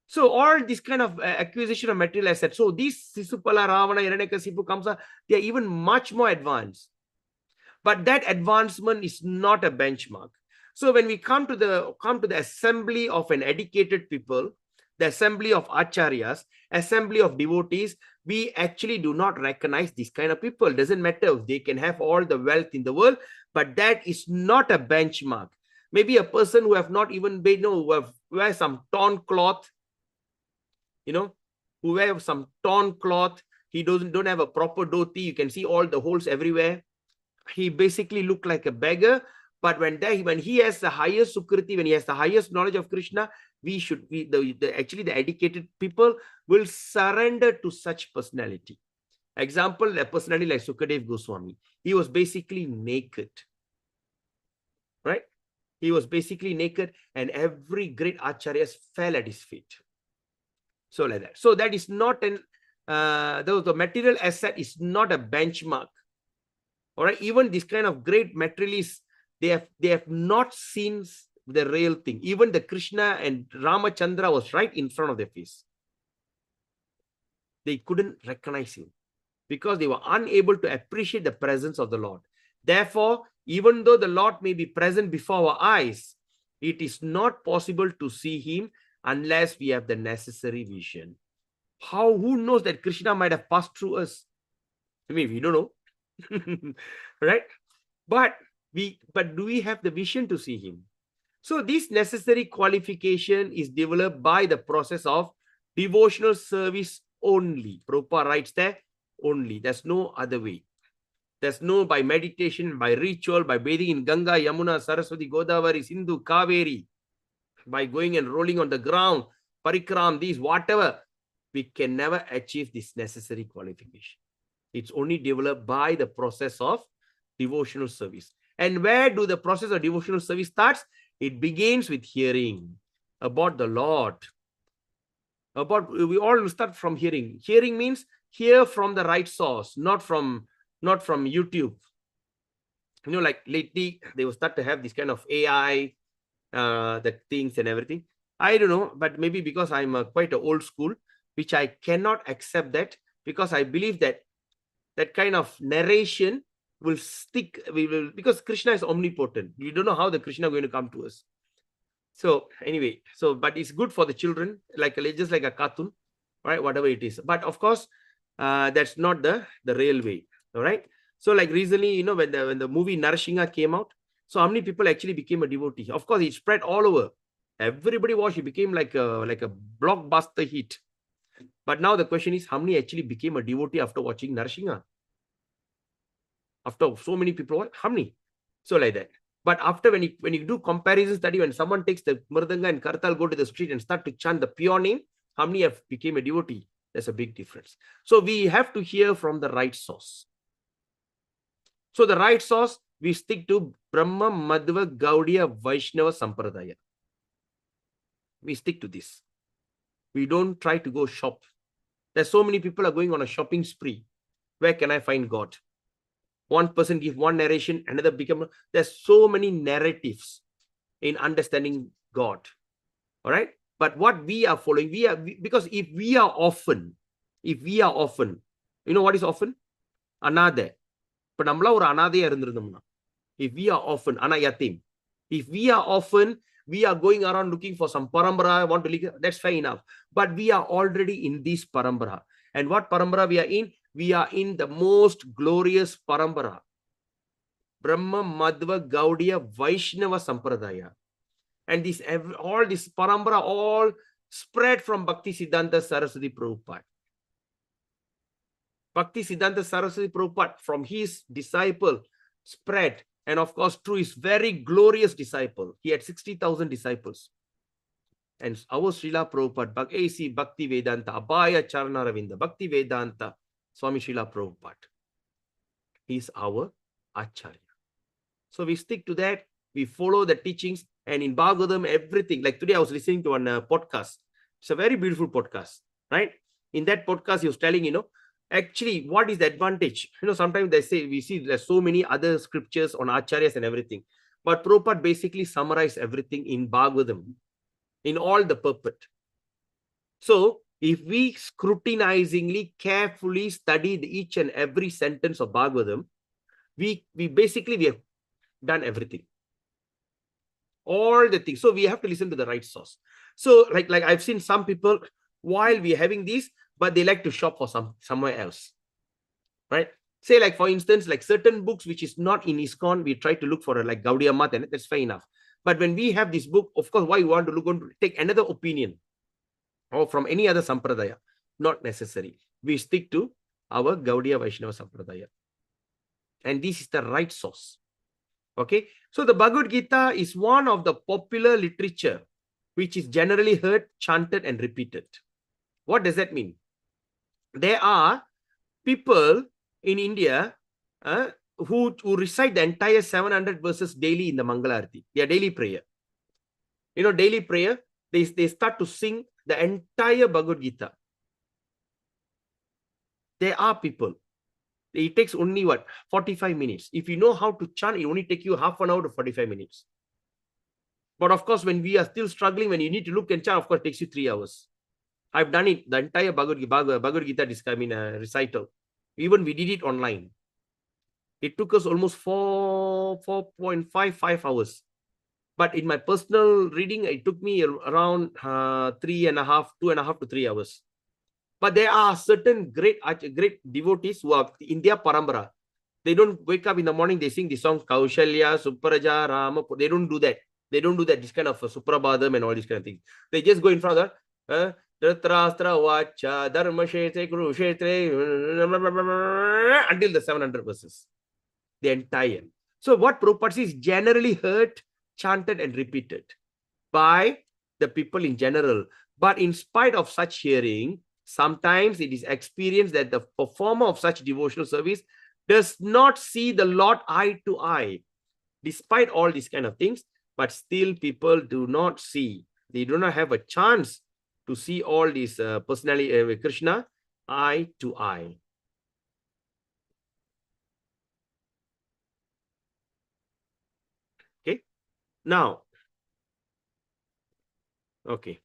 So all this kind of acquisition of material assets. So these Sisupala, Ravana, Hiranyakasipu, Kamsa, they are even much more advanced. But that advancement is not a benchmark. So when we come to the assembly of an educated people, the assembly of acharyas, assembly of devotees, we actually do not recognize this kind of people. Doesn't matter if they can have all the wealth in the world, but that is not a benchmark. Maybe a person who have not even been, who wear some torn cloth, who wear some torn cloth, he don't have a proper dhoti, you can see all the holes everywhere. He basically look like a beggar. But when he has the highest sukriti, when he has the highest knowledge of Krishna, actually the educated people will surrender to such personality. Example, a personality like Sukadev Goswami. He was basically naked. Right? He was basically naked, and every great acharyas fell at his feet. So like that. So that is not the material asset is not a benchmark All right, even this kind of great materialists, they have not seen the real thing. Even the Krishna and Ramachandra was right in front of their face. They couldn't recognize him because they were unable to appreciate the presence of the Lord. Therefore, even though the Lord may be present before our eyes, it is not possible to see him unless we have the necessary vision. Who knows that Krishna might have passed through us? I mean, we don't know. Right? But do we have the vision to see him? So this necessary qualification is developed by the process of devotional service only. Prabhupada writes there, only. There's no other way. There's no by meditation, by ritual, by bathing in Ganga, Yamuna, Saraswati, Godavari, Sindhu, Kaveri, by going and rolling on the ground, parikram, these, whatever. We can never achieve this necessary qualification. It's only developed by the process of devotional service. And where do the process of devotional service starts? It begins with hearing about the Lord. We all start from hearing. Hearing means hear from the right source, not from YouTube. You know, like lately they will start to have this kind of AI, the things and everything. I don't know, but maybe because I'm quite an old school, which I cannot accept that, because I believe that that kind of narration will stick. Because Krishna is omnipotent. We don't know how the Krishna is going to come to us. So anyway, but it's good for the children, just like a cartoon, right? Whatever it is. But of course, that's not the real way. All right. So like recently, you know, when the movie Narashinga came out, so how many people actually became a devotee? Of course, it spread all over. Everybody watched. It became like a blockbuster hit. But now the question is, how many actually became a devotee after watching Narashinga? After so many people, how many? So like that. But after when you do comparison study, when someone takes the Mridanga and Kartal, go to the street and start to chant the pure name, how many have became a devotee? There's a big difference. So we have to hear from the right source. So the right source, we stick to Brahma, Madhva, Gaudiya, Vaishnava, Sampradaya. We stick to this. We don't try to go shop. There's so many people are going on a shopping spree. Where can I find God? One person give one narration, another become. There's so many narratives in understanding God. All right. But what we are following, because if we are often, you know what is often? Another. But if we are often, anayatim. If we are often, we are going around looking for some parambara, want to live, that's fine enough. But we are already in this parambara. And what parambara we are in? We are in the most glorious parambara. Brahma, Madhva, Gaudiya, Vaishnava, Sampradaya. And all this parambara all spread from Bhakti Siddhanta Saraswati Prabhupada. Bhakti Siddhanta Saraswati Prabhupada, from his disciple, spread. And of course, through his very glorious disciple, he had 60,000 disciples. And our Srila Prabhupada, A.C. Bhakti Vedanta, Abhaya Charana Ravinda, Bhakti Vedanta, Swami Srila Prabhupada. He is our Acharya. So we stick to that. We follow the teachings. And in Bhagavatam, everything. Like today, I was listening to a podcast. It's a very beautiful podcast, right? In that podcast, he was telling, you know, actually, what is the advantage? You know, sometimes they say, we see there's so many other scriptures on Acharyas and everything. But Prabhupada basically summarized everything in Bhagavatam, in all the purport. So, if we scrutinizingly, carefully study each and every sentence of Bhagavatam, we have done everything. All the things. So, we have to listen to the right source. So, like I've seen some people, while we're having these, but they like to shop for somewhere else, right? Say, like, for instance, like certain books which is not in ISKCON, we try to look for like Gaudiya Mat, and that's fair enough. But when we have this book, of course, why you want to look on to take another opinion or from any other Sampradaya? Not necessary. We stick to our Gaudiya Vaishnava Sampradaya. And this is the right source. Okay. So the Bhagavad Gita is one of the popular literature which is generally heard, chanted, and repeated. What does that mean? There are people in India who recite the entire 700 verses daily in the Mangala Arati, their daily prayer. You know, daily prayer, they start to sing the entire Bhagavad Gita. There are people. It takes only what? 45 minutes. If you know how to chant, it only take you half an hour to 45 minutes. But of course, when we are still struggling, when you need to look and chant, of course, it takes you 3 hours. I've done it, the entire Bhagavad Gita recital. Even we did it online. It took us almost 4.55 hours. But in my personal reading, it took me around 2.5 to 3 hours. But there are certain great devotees who are in their parambara. They don't wake up in the morning, they sing the song Kaushalya, Suparaja, Rama. They don't do that. They don't do that, this kind of Suprabhadam and all these kind of things. They just go in front of the Dhritarashtra Vacha, Dharma Kshetre, Kuru Kshetre, until the 700 verses. The entire. So what Prabhupada is generally heard, chanted and repeated by the people in general. But in spite of such hearing, sometimes it is experienced that the performer of such devotional service does not see the Lord eye to eye, despite all these kind of things. But still people do not see. They do not have a chance to see all these personality Krishna eye to eye. Okay. Now, okay,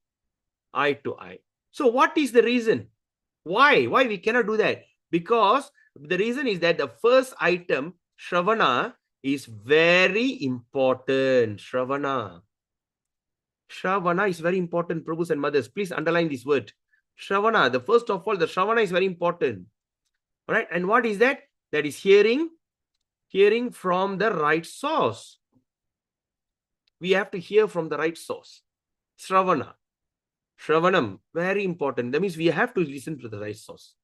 eye to eye. So what is the reason? Why we cannot do that? Because the reason is that the first item, Shravana, is very important. Shravana is very important, Prabhus and mothers. Please underline this word. Shravana, the first of all, the Shravana is very important. All right. And what is that? That is hearing from the right source. We have to hear from the right source. Shravanam, very important. That means we have to listen to the right source.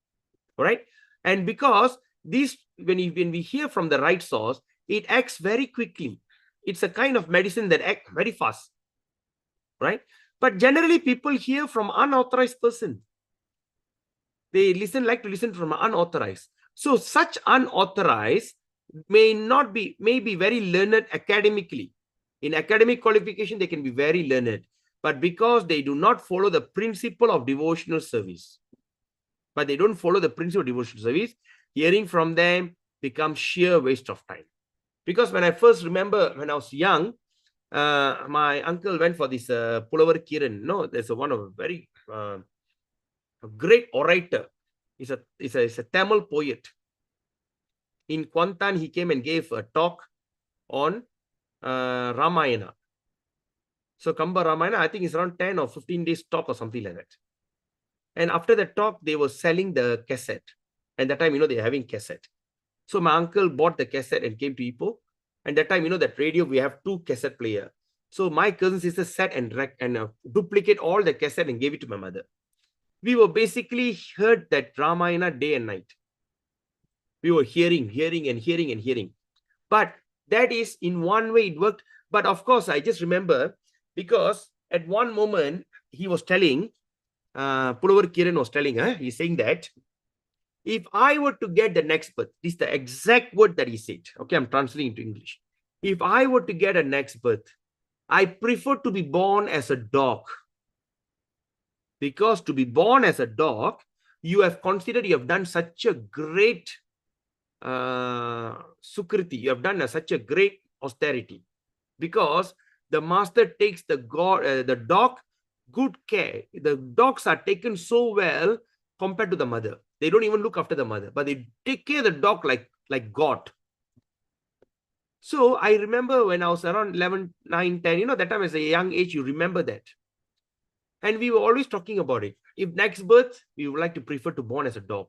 All right. And because this, when we hear from the right source, it acts very quickly. It's a kind of medicine that acts very fast. Right. But generally people hear from unauthorized person. They like to listen from unauthorized. So such unauthorized may be very learned academically. In academic qualification, they can be very learned. But because they do not follow the principle of devotional service, hearing from them becomes sheer waste of time. Because when I first remember, when I was young, my uncle went for this Pulavar Kiran. No, there's one of a very a great orator. He's a Tamil poet. In Kwantan, he came and gave a talk on Ramayana. So Kamba Ramayana, I think it's around 10 or 15 days talk or something like that. And after the talk, they were selling the cassette. And that time, they're having cassette. So my uncle bought the cassette and came to Ipoh. And that time, that radio, we have 2 cassette player. So my cousin sister sat and duplicate all the cassette and gave it to my mother. We were basically heard that Ramayana day and night. We were hearing. But that is, in one way, it worked. But of course, I just remember, because at one moment, he was telling, Pulavar Kiran was telling, he's saying that, if I were to get the next birth, this is the exact word that he said. Okay, I'm translating into English. If I were to get a next birth, I prefer to be born as a dog. Because to be born as a dog, you have considered you have done such a great sukriti. You have done such a great austerity. Because the master takes the dog good care. The dogs are taken so well compared to the mother. They don't even look after the mother, but they take care of the dog like God. So I remember when I was around 11, 9, 10, that time as a young age, you remember that. And we were always talking about it. If next birth, we would like to prefer to born as a dog.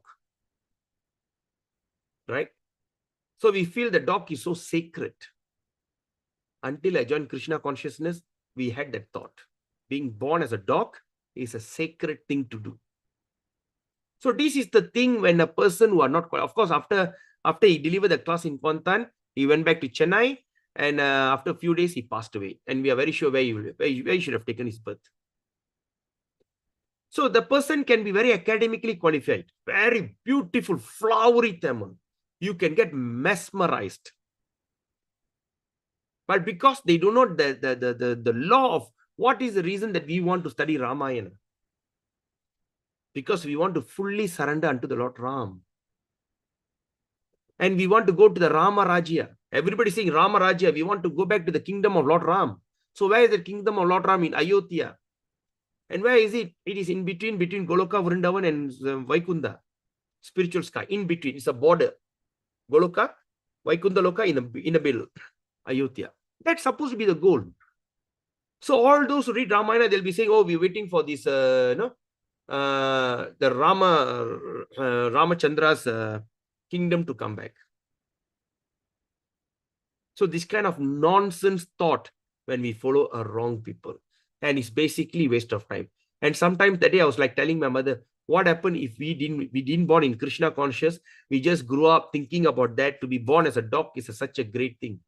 Right? So we feel the dog is so sacred. Until I joined Krishna consciousness, we had that thought. Being born as a dog is a sacred thing to do. So this is the thing when a person who are not quite, of course, after he delivered the class in Kwantan, he went back to Chennai, and after a few days, he passed away. And we are very sure where he should have taken his birth. So the person can be very academically qualified, very beautiful, flowery Tamil. You can get mesmerized. But because they do not the law of what is the reason that we want to study Ramayana? Because we want to fully surrender unto the Lord Ram. And we want to go to the Rama Rajya. Everybody saying Rama Rajya. We want to go back to the kingdom of Lord Ram. So where is the kingdom of Lord Ram? In Ayodhya. And where is it? It is in between Goloka, Vrindavan and Vaikunda. Spiritual sky. In between. It's a border. Goloka, Vaikunda Loka in a middle. Ayodhya. That's supposed to be the goal. So all those who read Ramayana, they'll be saying, oh, we're waiting for this, the Ramachandra's kingdom to come back. So this kind of nonsense thought when we follow a wrong people. And it's basically waste of time. And sometimes that day I was like telling my mother, what happened if we didn't born in Krishna conscious? We just grew up thinking about that. To be born as a dog is such a great thing.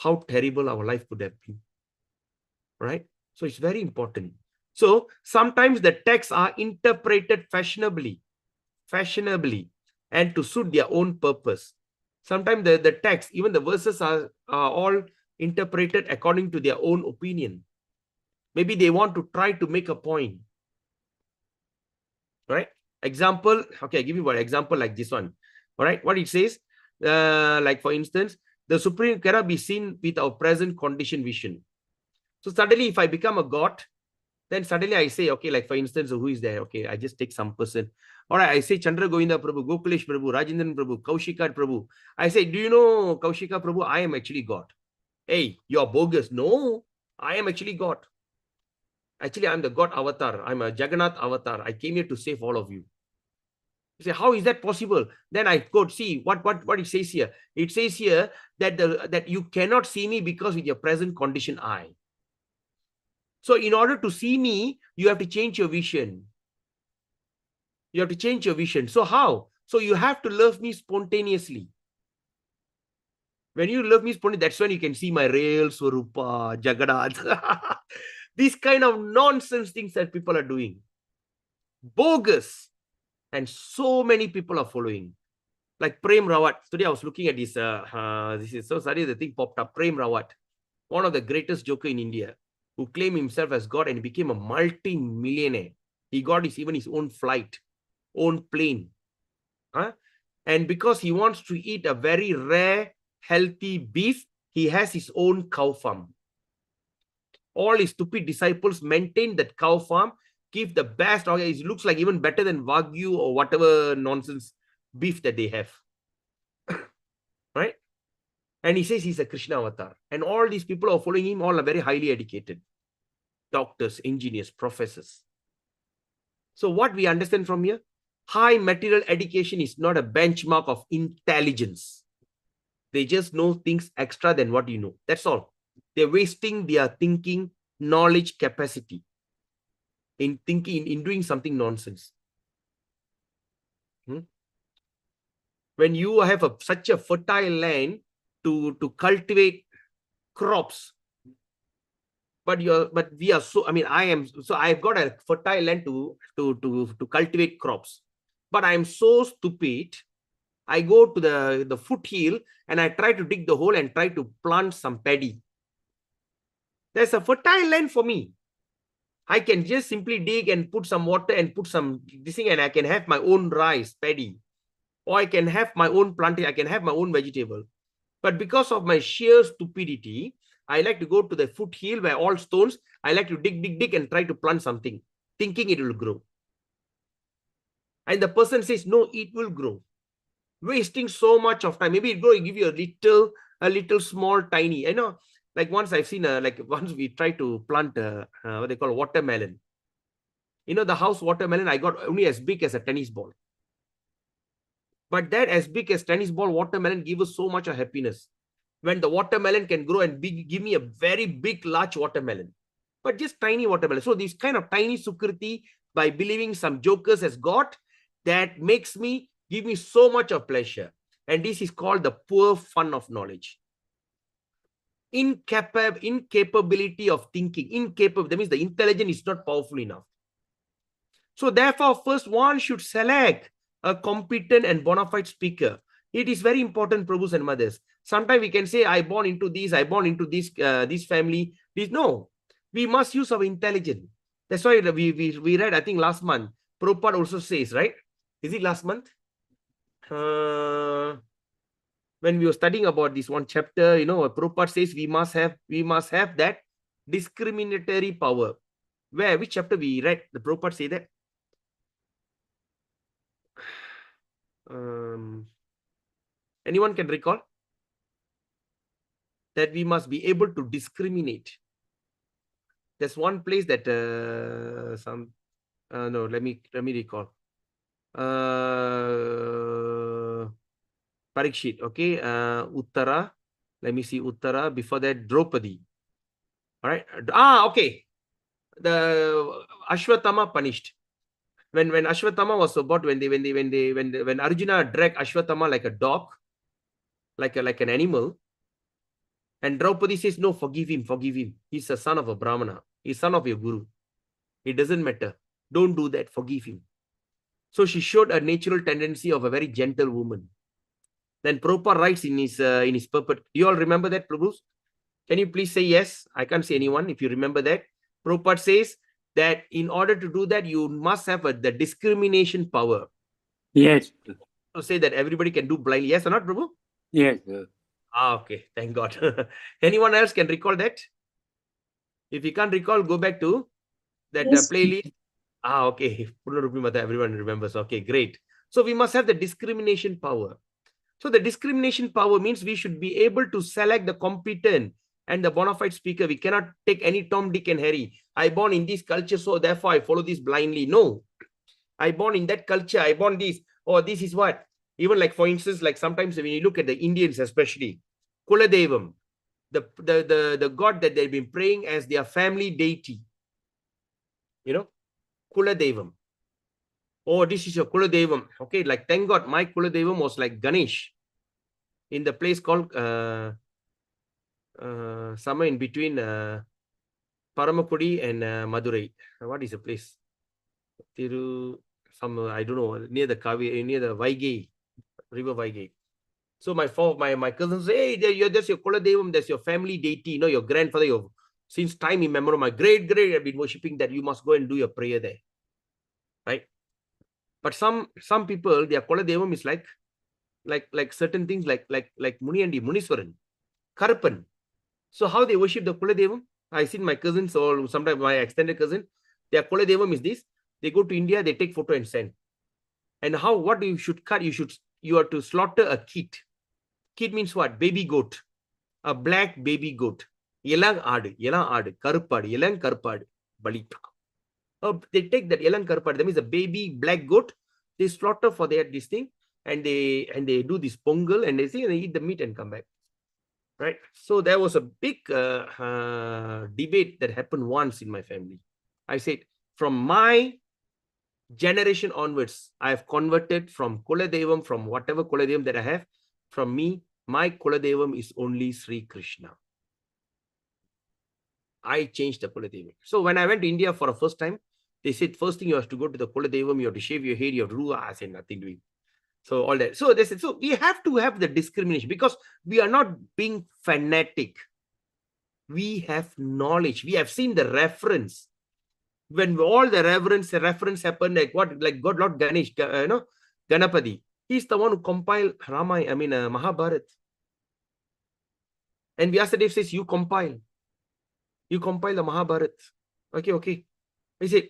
How terrible our life could have been. Right? So it's very important. So sometimes the texts are interpreted fashionably, and to suit their own purpose. Sometimes the text, even the verses are all interpreted according to their own opinion. Maybe they want to try to make a point. Right? Example, okay, I'll give you one example like this one. All right, what it says, like for instance, the Supreme cannot be seen with our present condition vision. So suddenly if I become a god, then suddenly I say, okay, like for instance, who is there? Okay, I just take some person. All right, I say Chandra Govinda Prabhu, Gokulesh Prabhu, Rajendran Prabhu, Kaushika Prabhu. I say, do you know Kaushika Prabhu? I am actually God. Hey, you're bogus. No, I am actually God. Actually, I'm the God avatar. I'm a Jagannath avatar. I came here to save all of you. You say, how is that possible? Then I go see what it says here. It says here that that you cannot see me because with your present condition eye. So in order to see me, you have to change your vision. You have to change your vision. So how? So you have to love me spontaneously. When you love me spontaneously, that's when you can see my real Swarupa, Jagannath. These kind of nonsense things that people are doing. Bogus. And so many people are following. Like Prem Rawat. Today I was looking at this. This is so sorry, the thing popped up. Prem Rawat, one of the greatest joker in India, who claimed himself as God and became a multi-millionaire. He got even his own flight, own plane. And because he wants to eat a very rare, healthy beef, he has his own cow farm. All his stupid disciples maintain that cow farm, give the best. It looks like even better than Wagyu or whatever nonsense beef that they have. Right? And he says he's a Krishna avatar. And all these people who are following him, all are very highly educated. Doctors, engineers, professors. So what we understand from here, high material education is not a benchmark of intelligence. They just know things extra than what you know. That's all. They're wasting their thinking, knowledge, capacity in thinking, in doing something nonsense. When you have such a fertile land to cultivate crops, but we are so, I've got a fertile land to cultivate crops, but I am so stupid. I go to the foothill and I try to dig the hole and try to plant some paddy. There's a fertile land for me. I can just simply dig and put some water and put some this thing, and I can have my own rice, paddy. Or I can have my own planting, I can have my own vegetable. But because of my sheer stupidity, I like to go to the foothill where all stones, I like to dig and try to plant something, thinking it will grow. And the person says, no, it will grow. Wasting so much of time. Maybe it will give you a little small, tiny. I know, like once I've seen, once we tried to plant what they call watermelon. You know, the house watermelon, I got only as big as a tennis ball. But that as big as tennis ball watermelon gives us so much of happiness. When the watermelon can grow and give me a very big, large watermelon. But just tiny watermelon. So this kind of tiny sukriti, by believing some jokers as God, that makes me, give me so much of pleasure. And this is called the poor fun of knowledge. Incapability of thinking. That means the intelligence is not powerful enough. So therefore, first one should select a competent and bona fide speaker. It is very important, Prabhus and mothers. Sometimes we can say, I born into this, I born into this family. No, we must use our intelligence. That's why we read, I think last month, Prabhupada also says, right? Is it last month? when we were studying about this one chapter, Prabhupada says we must have that discriminatory power. Where, which chapter we read? The Prabhupada say that. Anyone can recall? That we must be able to discriminate. There's one place that no, let me recall. Parikshit, okay. Uttara. Let me see Uttara. Before that, Draupadi. All right. Okay. The Ashwatthama punished. When Ashwatthama was about, when Arjuna dragged Ashwatthama like a dog, like an animal, and Draupadi says, no, forgive him. He's a son of a Brahmana. He's son of your guru. It doesn't matter. Don't do that. Forgive him. So she showed a natural tendency of a very gentle woman. Then Prabhupada writes in his purport. You all remember that, Prabhu? Can you please say yes? I can't see anyone if you remember that. Prabhupada says that in order to do that, you must have the discrimination power. Yes. To say that everybody can do blindly. Yes or not, Prabhu? Yes. Okay. Thank God. Anyone else can recall that? If you can't recall, go back to that playlist. Okay. Everyone remembers. Okay, great. So we must have the discrimination power. So the discrimination power means we should be able to select the competent and the bona fide speaker. We cannot take any Tom, Dick, and Harry. I born in this culture, so therefore I follow this blindly. No. I born in that culture. I born this. Or this is what. Even like, for instance, like sometimes when you look at the Indians especially, Kuladevam, the god that they've been praying as their family deity. Kuladevam. Oh, this is your Kuladevam. Okay, like thank God my Kuladevam was like Ganesh in the place called somewhere in between Paramakudi and Madurai. What is the place? I don't know, near the Vaigai, River Vaigai. So my cousins say, hey, that's your Kuladevam, that's your family deity, your grandfather, since time immemorial, my great have been worshipping that. You must go and do your prayer there. Right? But some people, their Kuladevam is like certain things like Muniyandi, Muniswaran, Karpan. So how they worship the Kuladevam? I seen my cousins or sometimes my extended cousin, their Kuladevam is this. They go to India, they take photo and send. And what you should cut? You are to slaughter a kid. Kid means what? Baby goat. A black baby goat. Yelang aadu, karupadu, yelang karupadu, balita. They take that yelang karupadu, that means a baby black goat. They slaughter for this thing, and they do this pongal, and they eat the meat and come back. Right? So there was a big debate that happened once in my family. I said, from my generation onwards, I have converted from Kuladevam, from whatever Kuladevam that I have. From me, my Kuladevam is only Sri Krishna. I changed the Kuladevam. So when I went to India for the first time, they said, first thing you have to go to the Kuladevam, you have to shave your hair, you have to do. I said, nothing doing. So all that. So they said, so we have to have the discrimination because we are not being fanatic. We have knowledge. We have seen the reference. When all the reference happened, like God, Lord Ganesh, Ganapati, he's the one who compiled Mahabharata. And Vyasadeva says, you compile the Mahabharata. Okay. He said,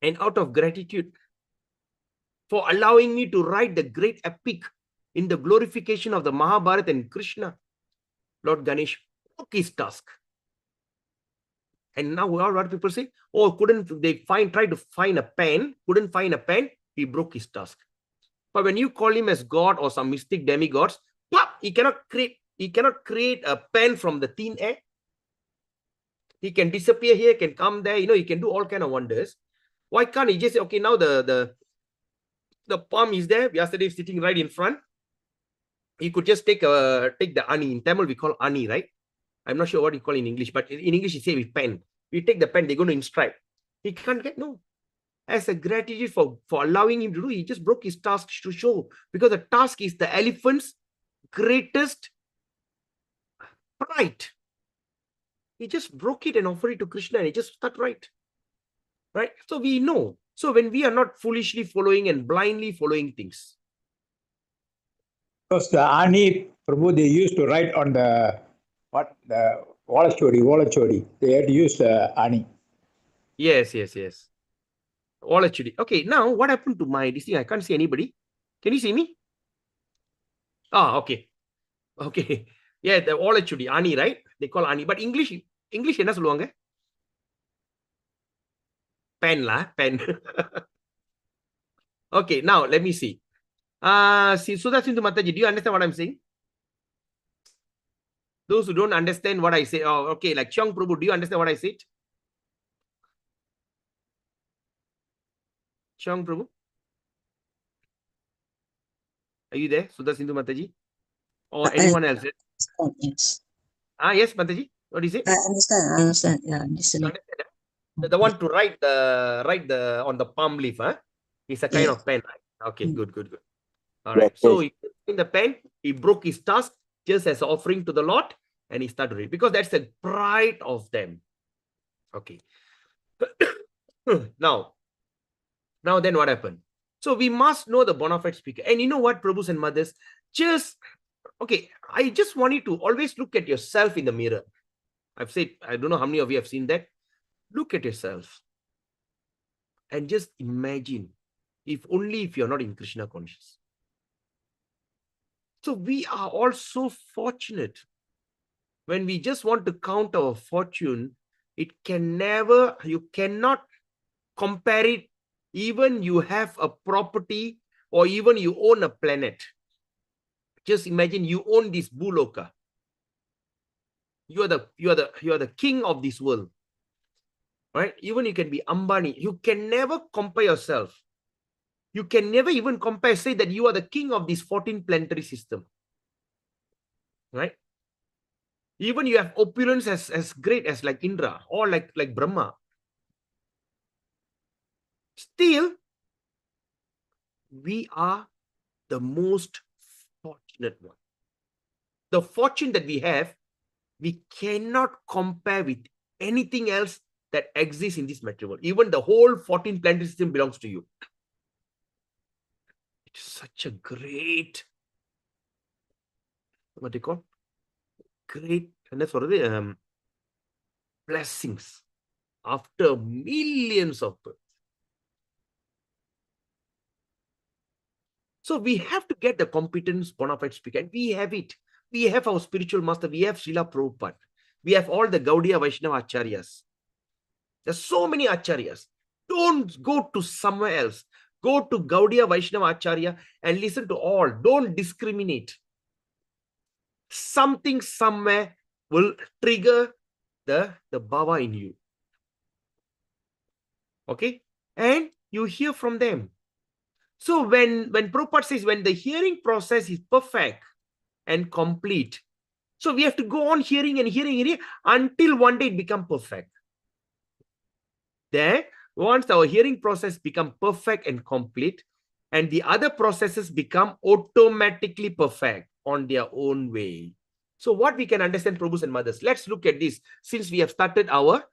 and out of gratitude for allowing me to write the great epic in the glorification of the Mahabharata and Krishna, Lord Ganesh took his task. And now what people say, oh, try to find a pen, couldn't find a pen, he broke his task. But when you call him as God or some mystic demigods, he cannot create a pen from the thin air. He can disappear here, can come there, he can do all kind of wonders. Why can't he just say, okay, now the palm is there, Vyasadeva is sitting right in front. He could just take the ani. In Tamil we call ani, right? I'm not sure what you call in English, but in English you say with pen. We take the pen, they're going to inscribe. He can't get, no. As a gratitude for allowing him to do, he just broke his task to show. Because the task is the elephant's greatest pride. He just broke it and offered it to Krishna and he just started right. So we know. So when we are not foolishly following and blindly following things, Because the Ani Prabhu, they used to write on the Volachodi. They had to use the Ani. Yes. All actually. Okay, now what happened to my this thing? I can't see anybody. Can you see me? Ah, okay. Okay. Yeah, the all actually Ani, right? They call Ani. But English என்ன சொல்லுவாங்க? Pen lah, pen. Okay, now let me see. Sudha Sindhu Mataji, do you understand what I'm saying? Those who don't understand what I say, oh, okay, like Cheong Prabhu, do you understand what I said? Cheong Prabhu? Are you there, Sudha Sindhu Mataji? Or anyone else? Yes. Yes, Mataji. What is it? I understand. Yeah, I'm listening. The one to write the on the palm leaf, huh? It's a kind Yes. of pen, right? Okay, Mm. good. All right. Yes, So yes. in the pen, he broke his tusk just as an offering to the Lord, and he started reading because that's the pride of them. Okay. Now then what happened? So we must know the bona fide speaker. And you know what, Prabhus and mothers, I just want you to always look at yourself in the mirror. I've said, I don't know how many of you have seen that. Look at yourself and just imagine if you're not in Krishna conscious. So we are all so fortunate. When we just want to count our fortune, you cannot compare it. Even you have a property or even you own a planet. Just imagine you own this Bhuloka. You are the king of this world. Right? Even you can be Ambani. You can never compare yourself. You can never even say that you are the king of this 14 planetary system. Right? Even you have opulence as great as like Indra or like Brahma. Still, we are the most fortunate one. The fortune that we have, we cannot compare with anything else that exists in this material world. Even the whole 14 planetary system belongs to you. It's such a great, what do you call? Great blessings after millions of births. So we have to get the competence bona fide speaker, and we have it. We have our spiritual master. We have Srila Prabhupada. We have all the Gaudiya Vaishnava Acharyas. There's so many Acharyas. Don't go to somewhere else. Go to Gaudiya Vaishnava Acharya and listen to all. Don't discriminate. Something somewhere will trigger the Bhava in you. Okay? And you hear from them. So when Prabhupada says, when the hearing process is perfect and complete, so we have to go on hearing until one day it becomes perfect. Then, once our hearing process becomes perfect and complete, and the other processes become automatically perfect on their own way. So what we can understand, Prabhus and mothers, let's look at this. Since we have started our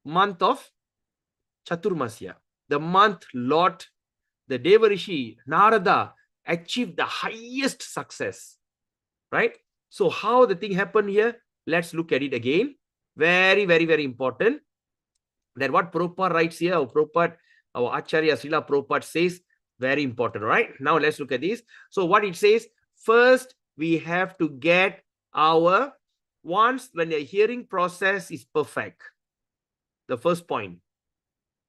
month of Chaturmasya, the month Lord, the Devarishi, Narada achieved the highest success, right? So how the thing happened here, let's look at it again. Very, very, very important. That what Prabhupada writes here, our Acharya Srila Prabhupada says, very important, right? Now let's look at this. So what it says, first we have to get once when the hearing process is perfect, the first point.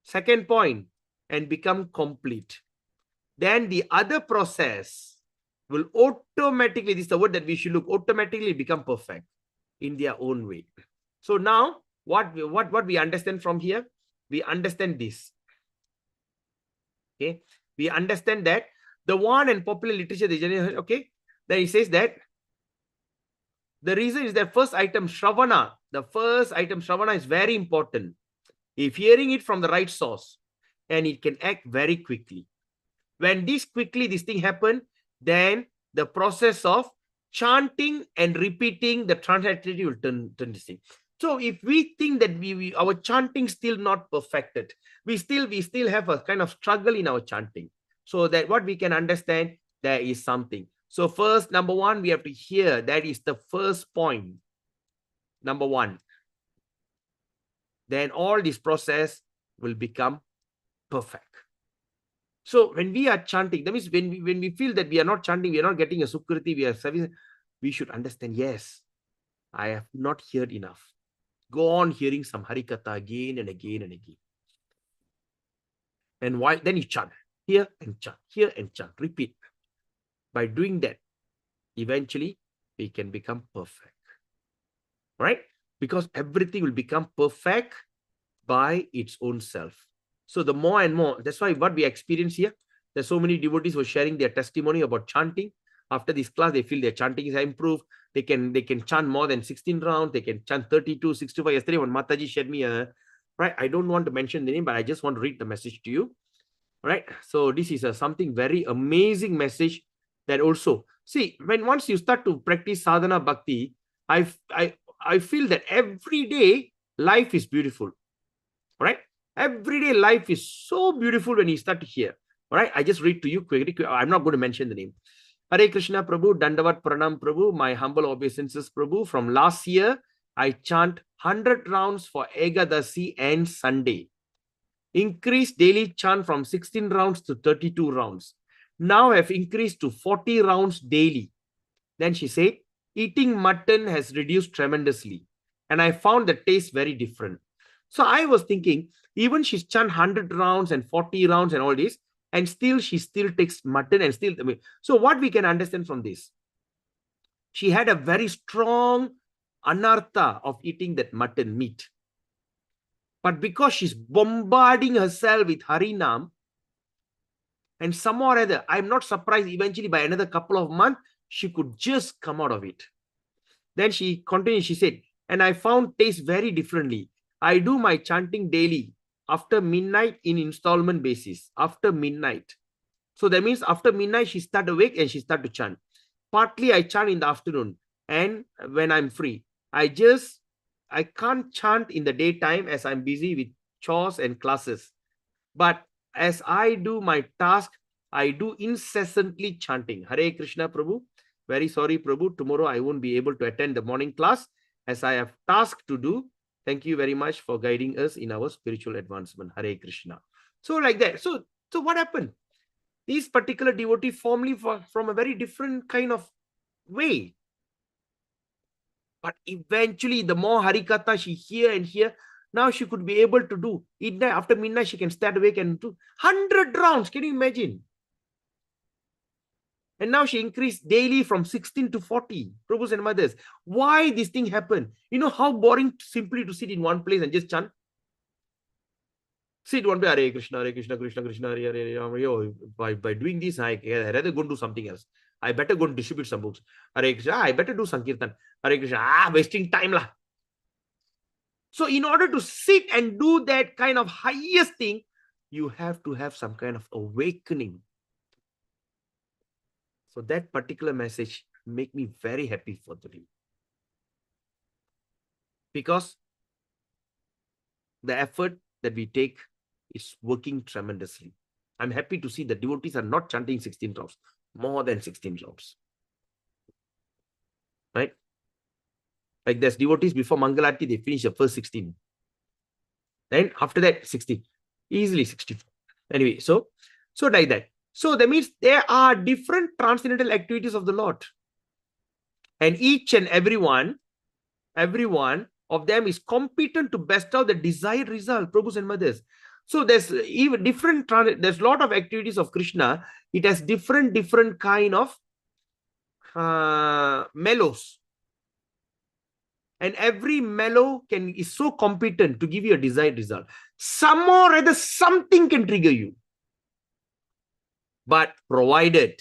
Second point, and become complete. Then the other process will automatically, this is the word that we should look, automatically become perfect in their own way. So now, what we understand from here, we understand this. Okay, we understand that the one in popular literature, okay, then he says that the reason is that first item, Shravana, the first item, Shravana, is very important. If hearing it from the right source, and it can act very quickly. When this thing happen, then the process of chanting and repeating the transliterity will turn this thing. So if we think that our chanting still not perfected, we still have a kind of struggle in our chanting. So that what we can understand, there is something. So first, number one, we have to hear. That is the first point. Number one. Then all this process will become perfect. So when we are chanting, that means when we feel that we are not chanting, we are not getting a sukriti, we are serving, we should understand, yes, I have not heard enough. Go on hearing some Harikatha again and again and again. And why? Then you chant, here and chant, here and chant, repeat. By doing that, eventually we can become perfect. Right? Because everything will become perfect by its own self. So the more and more, that's why what we experience here, there's so many devotees who are sharing their testimony about chanting. After this class, they feel their chanting is improved. They can chant more than 16 rounds. They can chant 32, 65. Yesterday, when Mataji shared me right, I don't want to mention the name, but I just want to read the message to you. Right? So this is something very amazing message that also, see, when once you start to practice sadhana bhakti, I feel that every day life is beautiful. Right? Everyday life is so beautiful when you start to hear. All right, I just read to you quickly. I'm not going to mention the name. Hare Krishna Prabhu, Dandavat Pranam Prabhu, my humble obeisances Prabhu. From last year, I chant 100 rounds for Ekadasi and Sunday. Increased daily chant from 16 rounds to 32 rounds. Now I've increased to 40 rounds daily. Then she said, eating mutton has reduced tremendously. And I found the taste very different. So I was thinking, even she's chant 100 rounds and 40 rounds and all this, and still she still takes mutton and still. So what we can understand from this? She had a very strong anartha of eating that mutton meat. But because she's bombarding herself with Harinam, and somehow or other, I'm not surprised eventually by another couple of months, she could just come out of it. Then she continued, she said, and I found taste very differently. I do my chanting daily after midnight in installment basis. After midnight. So that means after midnight, she start awake and she start to chant. Partly I chant in the afternoon and when I'm free. I can't chant in the daytime as I'm busy with chores and classes. But as I do my task, I do incessantly chanting. Hare Krishna Prabhu. Very sorry Prabhu. Tomorrow I won't be able to attend the morning class as I have task to do. Thank you very much for guiding us in our spiritual advancement. Hare Krishna. So like that. So what happened? These particular devotee formally from a very different kind of way. But eventually, the more Harikatha she hear and hear, now she could be able to do. After midnight, she can start awake and do 100 rounds. Can you imagine? And now she increased daily from 16 to 40. Prabhus and mothers. Why this thing happened? You know how boring simply to sit in one place and just chant? Sit one place, Hare Krishna, Krishna Krishna, Hare Hare. By doing this, I rather go and do something else. I better go and distribute some books. Hare Krishna, I better do Sankirtan. Hare Krishna, wasting time lah. So in order to sit and do that kind of highest thing, you have to have some kind of awakening. So that particular message make me very happy for the day. Because the effort that we take is working tremendously. I'm happy to see the devotees are not chanting 16 rounds, more than 16 rounds. Right? Like there's devotees before Mangalarti, they finish the first 16. Then after that, 60. Easily 64. Anyway, so like that. So that means there are different transcendental activities of the Lord. And each and every one of them is competent to bestow the desired result, Prabhus and mothers. So there's even different, there's a lot of activities of Krishna. It has different kind of mellows. And every mellow is so competent to give you a desired result. Some or other, something can trigger you. But provided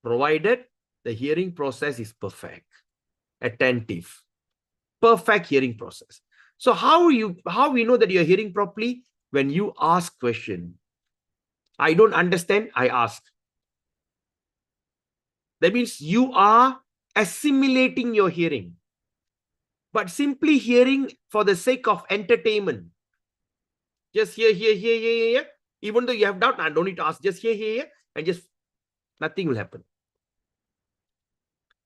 the hearing process is perfect, attentive, perfect hearing process. So how we know that you're hearing properly? When you ask question. I don't understand, I ask. That means you are assimilating your hearing. But simply hearing for the sake of entertainment. Just hear. Even though you have doubt, I don't need to ask. Just hear, and just nothing will happen.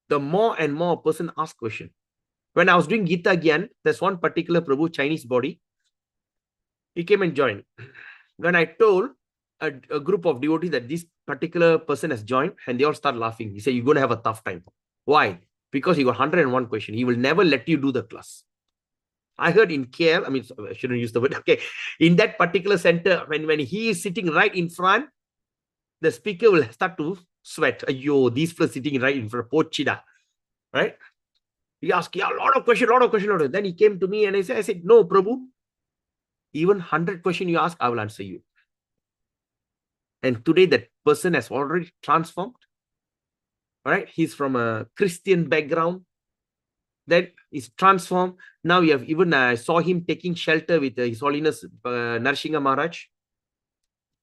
the more and more a person asks question. When I was doing Gita Gyan, there's one particular Prabhu, Chinese body. He came and joined. When I told a group of devotees that this particular person has joined, and they all start laughing. He said, you're going to have a tough time. Why? Because he got 101 question. He will never let you do the class. I heard in KL, I mean, I shouldn't use the word, okay. In that particular center, when he is sitting right in front, the speaker will start to sweat. Yo, these people sitting right in front, Pochida, right? He asked, yeah, a lot of question. Then he came to me and I said, no, Prabhu, even 100 questions you ask, I will answer you. And today that person has already transformed. All right. He's from a Christian background. That is transformed. Now we have even, I saw him taking shelter with His Holiness Narsingha Maharaj.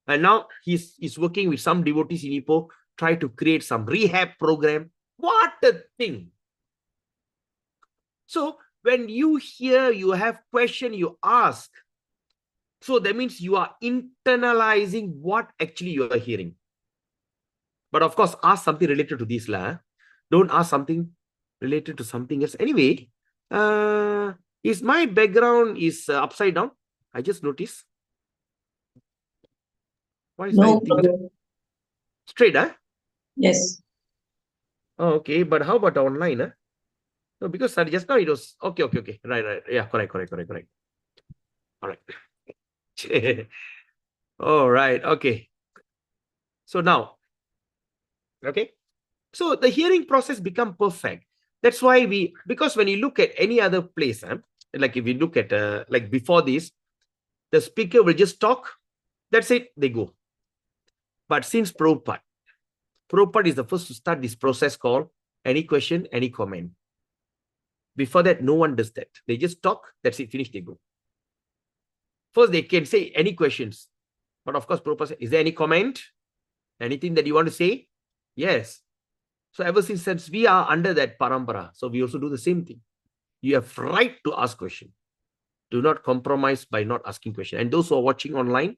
And now he's working with some devotees in Ipoh, try to create some rehab program. What a thing. So when you hear, you have question, you ask. So that means you are internalizing what actually you are hearing. But of course, ask something related to this. Don't ask something related to something else. Anyway, is my background is upside down? I just noticed. Why is No, I think straight, huh? Yes. Oh, okay. But how about online, huh? No, because just now it was okay. Right. Yeah, correct. All right. All right. Okay. So now, okay. So the hearing process become perfect. That's why because when you look at any other place, like if you look at like before this, the speaker will just talk. That's it. They go. But since Prabhupada is the first to start this process called any question, any comment. Before that, no one does that. They just talk. That's it. Finish. They go. First, they can say any questions. But of course, Prabhupada said, is there any comment? Anything that you want to say? Yes. So ever since we are under that parampara, so we also do the same thing. You have right to ask question. Do not compromise by not asking question. And those who are watching online,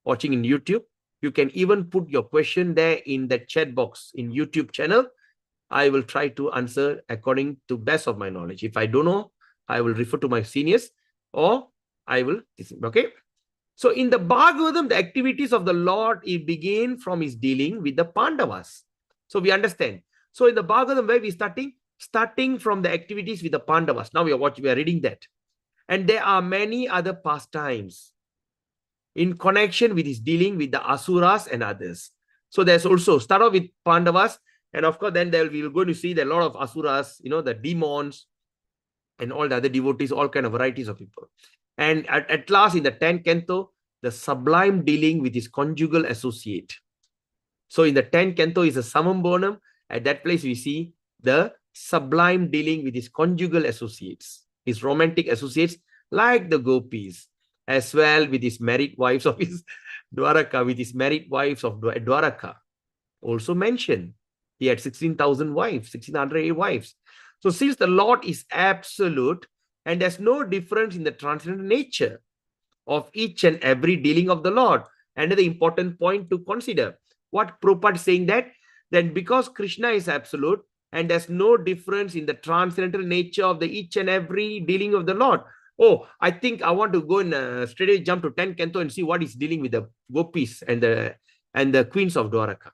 watching in YouTube, you can even put your question there in the chat box in YouTube channel. I will try to answer according to best of my knowledge. If I don't know, I will refer to my seniors or I will, okay? So in the Bhagavatam, the activities of the Lord, it begin from his dealing with the Pandavas. So we understand. So in the Bhagavatam, where we starting from the activities with the Pandavas. Now we are reading that. And there are many other pastimes in connection with his dealing with the Asuras and others. So there's also, start off with Pandavas. And of course, then we're going to see that a lot of Asuras, the demons and all the other devotees, all kind of varieties of people. And at last, in the 10th canto, the sublime dealing with his conjugal associate. So in the 10th canto is a summum bonum. At that place, we see the sublime dealing with his conjugal associates, his romantic associates, like the gopis, as well with his married wives of his Dwaraka, with his married wives of Dwaraka. Also mentioned, he had 16,000 wives, 1,608 wives. So since the Lord is absolute, and there's no difference in the transcendental nature of each and every dealing of the Lord. Another important point to consider. What Prabhupada is saying that because Krishna is absolute and there's no difference in the transcendental nature of the each and every dealing of the Lord. Oh, I think I want to go and straight away jump to 10th canto and see what is dealing with the gopis and the queens of Dwaraka.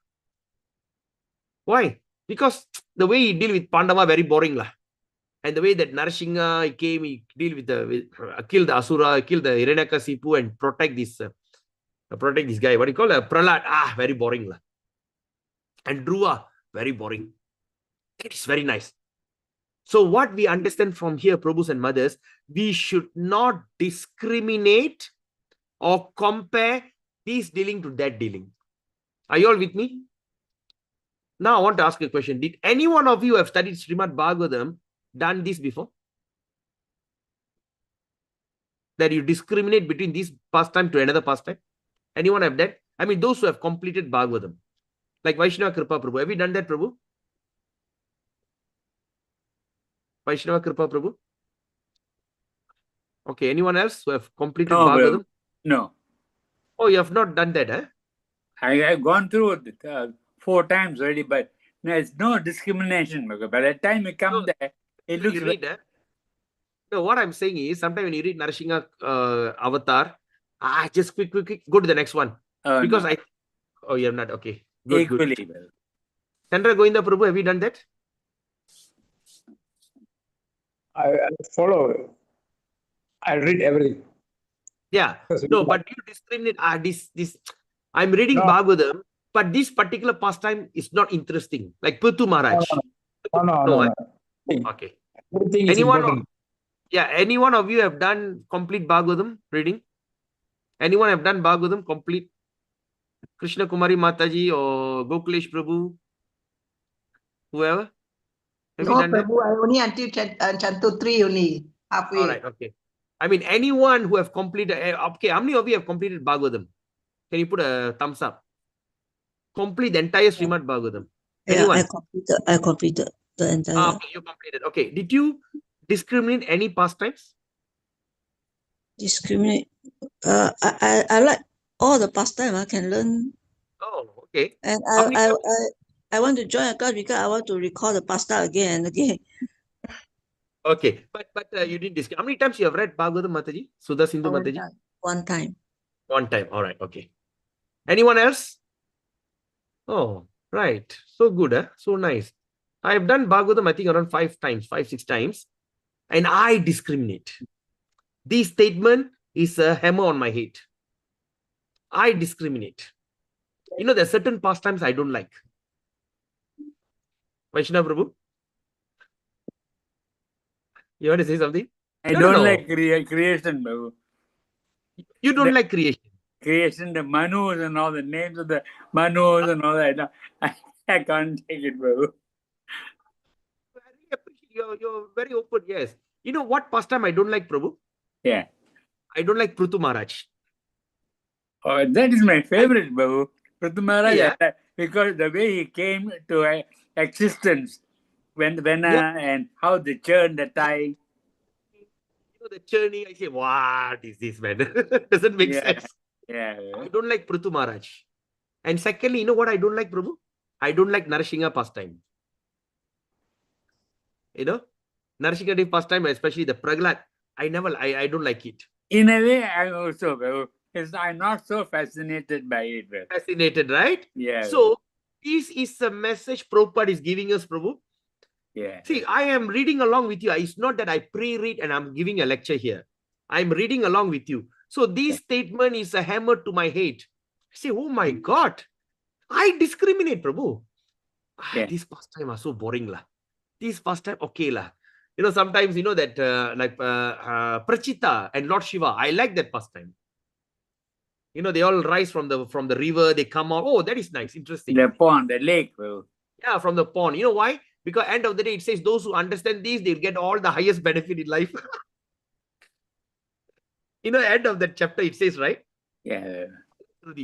Why? Because the way he deal with Pandava very boring lah. And the way that Narsingha came, he deal with kill the Asura, kill the Hiranyakasipu and protect this guy. What do you call it? Prahlad. Very boring lah. And Dhruva, very boring. It's very nice. So what we understand from here, Prabhus and mothers, we should not discriminate or compare this dealing to that dealing. Are you all with me? Now I want to ask you a question. Did any one of you have studied Srimad Bhagavatam done this before? That you discriminate between this pastime to another pastime? Anyone have that? I mean, those who have completed Bhagavatam. Like Vaishnava Kripa Prabhu. Have you done that, Prabhu? Vaishnava Kripa Prabhu? Okay, anyone else who have completed Bhagavatam? No. Oh, you have not done that, huh? I have gone through it 4 times already, but There's no discrimination. Because by the time you come No, there, it when looks you read, no, what I'm saying is, sometimes when you read Narasingha Avatar, just quick, go to the next one. oh, Because no. oh, you're not, okay. Good, Equally good. well. Chandra Govinda Prabhu, have you done that? I follow. I read everything. Yeah. No, but you discriminate. This. I'm reading No. Bhagavatam, but this particular pastime is not interesting. Like Prithu Maharaj. No. Okay. Everything is Anyone? important. Yeah. Any one of you have done complete Bhagavatam reading? Anyone have done Bhagavatam complete? Krishna Kumari Mataji or Gokulesh Prabhu? Whoever? Have you No, done that? Prabhu, I only until Chantu 3 only, halfway. All right. Okay. I mean, anyone who have completed. Okay. How many of you have completed Bhagavatam? Can you put a thumbs up? Complete the entire Srimad Bhagavatam. Yeah, Anyone? I completed the entire. Okay, you completed. Okay. Did you discriminate any pastimes? Discriminate. I like all the pastime I can learn, Oh, okay. and How many I want to join a class because I want to recall the pasta again and again. Okay, but you didn't discriminate. How many times you have read Bhagavatam, Mataji? Sudha Sindhu One Mataji? time. One time. One time. All right. Okay. Anyone else? Oh, right. So good, huh? So nice. I have done Bhagavatam, I think, around 5 times, 5, 6 times. And I discriminate. This statement is a hammer on my head. I discriminate. You know, there are certain pastimes I don't like. Vaishnava Prabhu? You want to say something? I No, don't no. like creation, Prabhu. You don't like creation. Creation, the Manus and all the names of the Manus and all that. I can't take it, Prabhu. I really appreciate you're very open. Yes. You know what pastime I don't like, Prabhu? Yeah. I don't like Prithu Maharaj. Oh, that is my favorite, Prabhu. Prithu Maharaj, Yeah. because the way he came to existence, when Yeah. and how they churned the tie. You know, the journey, I say, what is this, man? Doesn't make sense. Yeah. I don't like Prithu Maharaj. And secondly, you know what I don't like, Prabhu? I don't like Narasingha pastime. You know, Narasingha Dev pastime, especially the Praglad, I don't like it. In a way, I also, Prabhu. I'm not so fascinated by it. Prabhu. Fascinated, right? Yeah. So, this is a message Prabhupada is giving us, Prabhu. Yeah. See, I am reading along with you. It's not that I pre-read and I'm giving a lecture here. I'm reading along with you. So this statement is a hammer to my head. See, oh my God, I discriminate, Prabhu. These pastime are so boring lah. These pastime, okay lah. You know, sometimes you know that Prachita and Lord Shiva, I like that pastime. You know, they all rise from the river, they come out. Oh, that is nice, interesting. The pond, the lake, Prabhu. Yeah, from the pond. You know why? Because end of the day, it says those who understand these, they'll get all the highest benefit in life. You know, end of that chapter, it says, right? Yeah.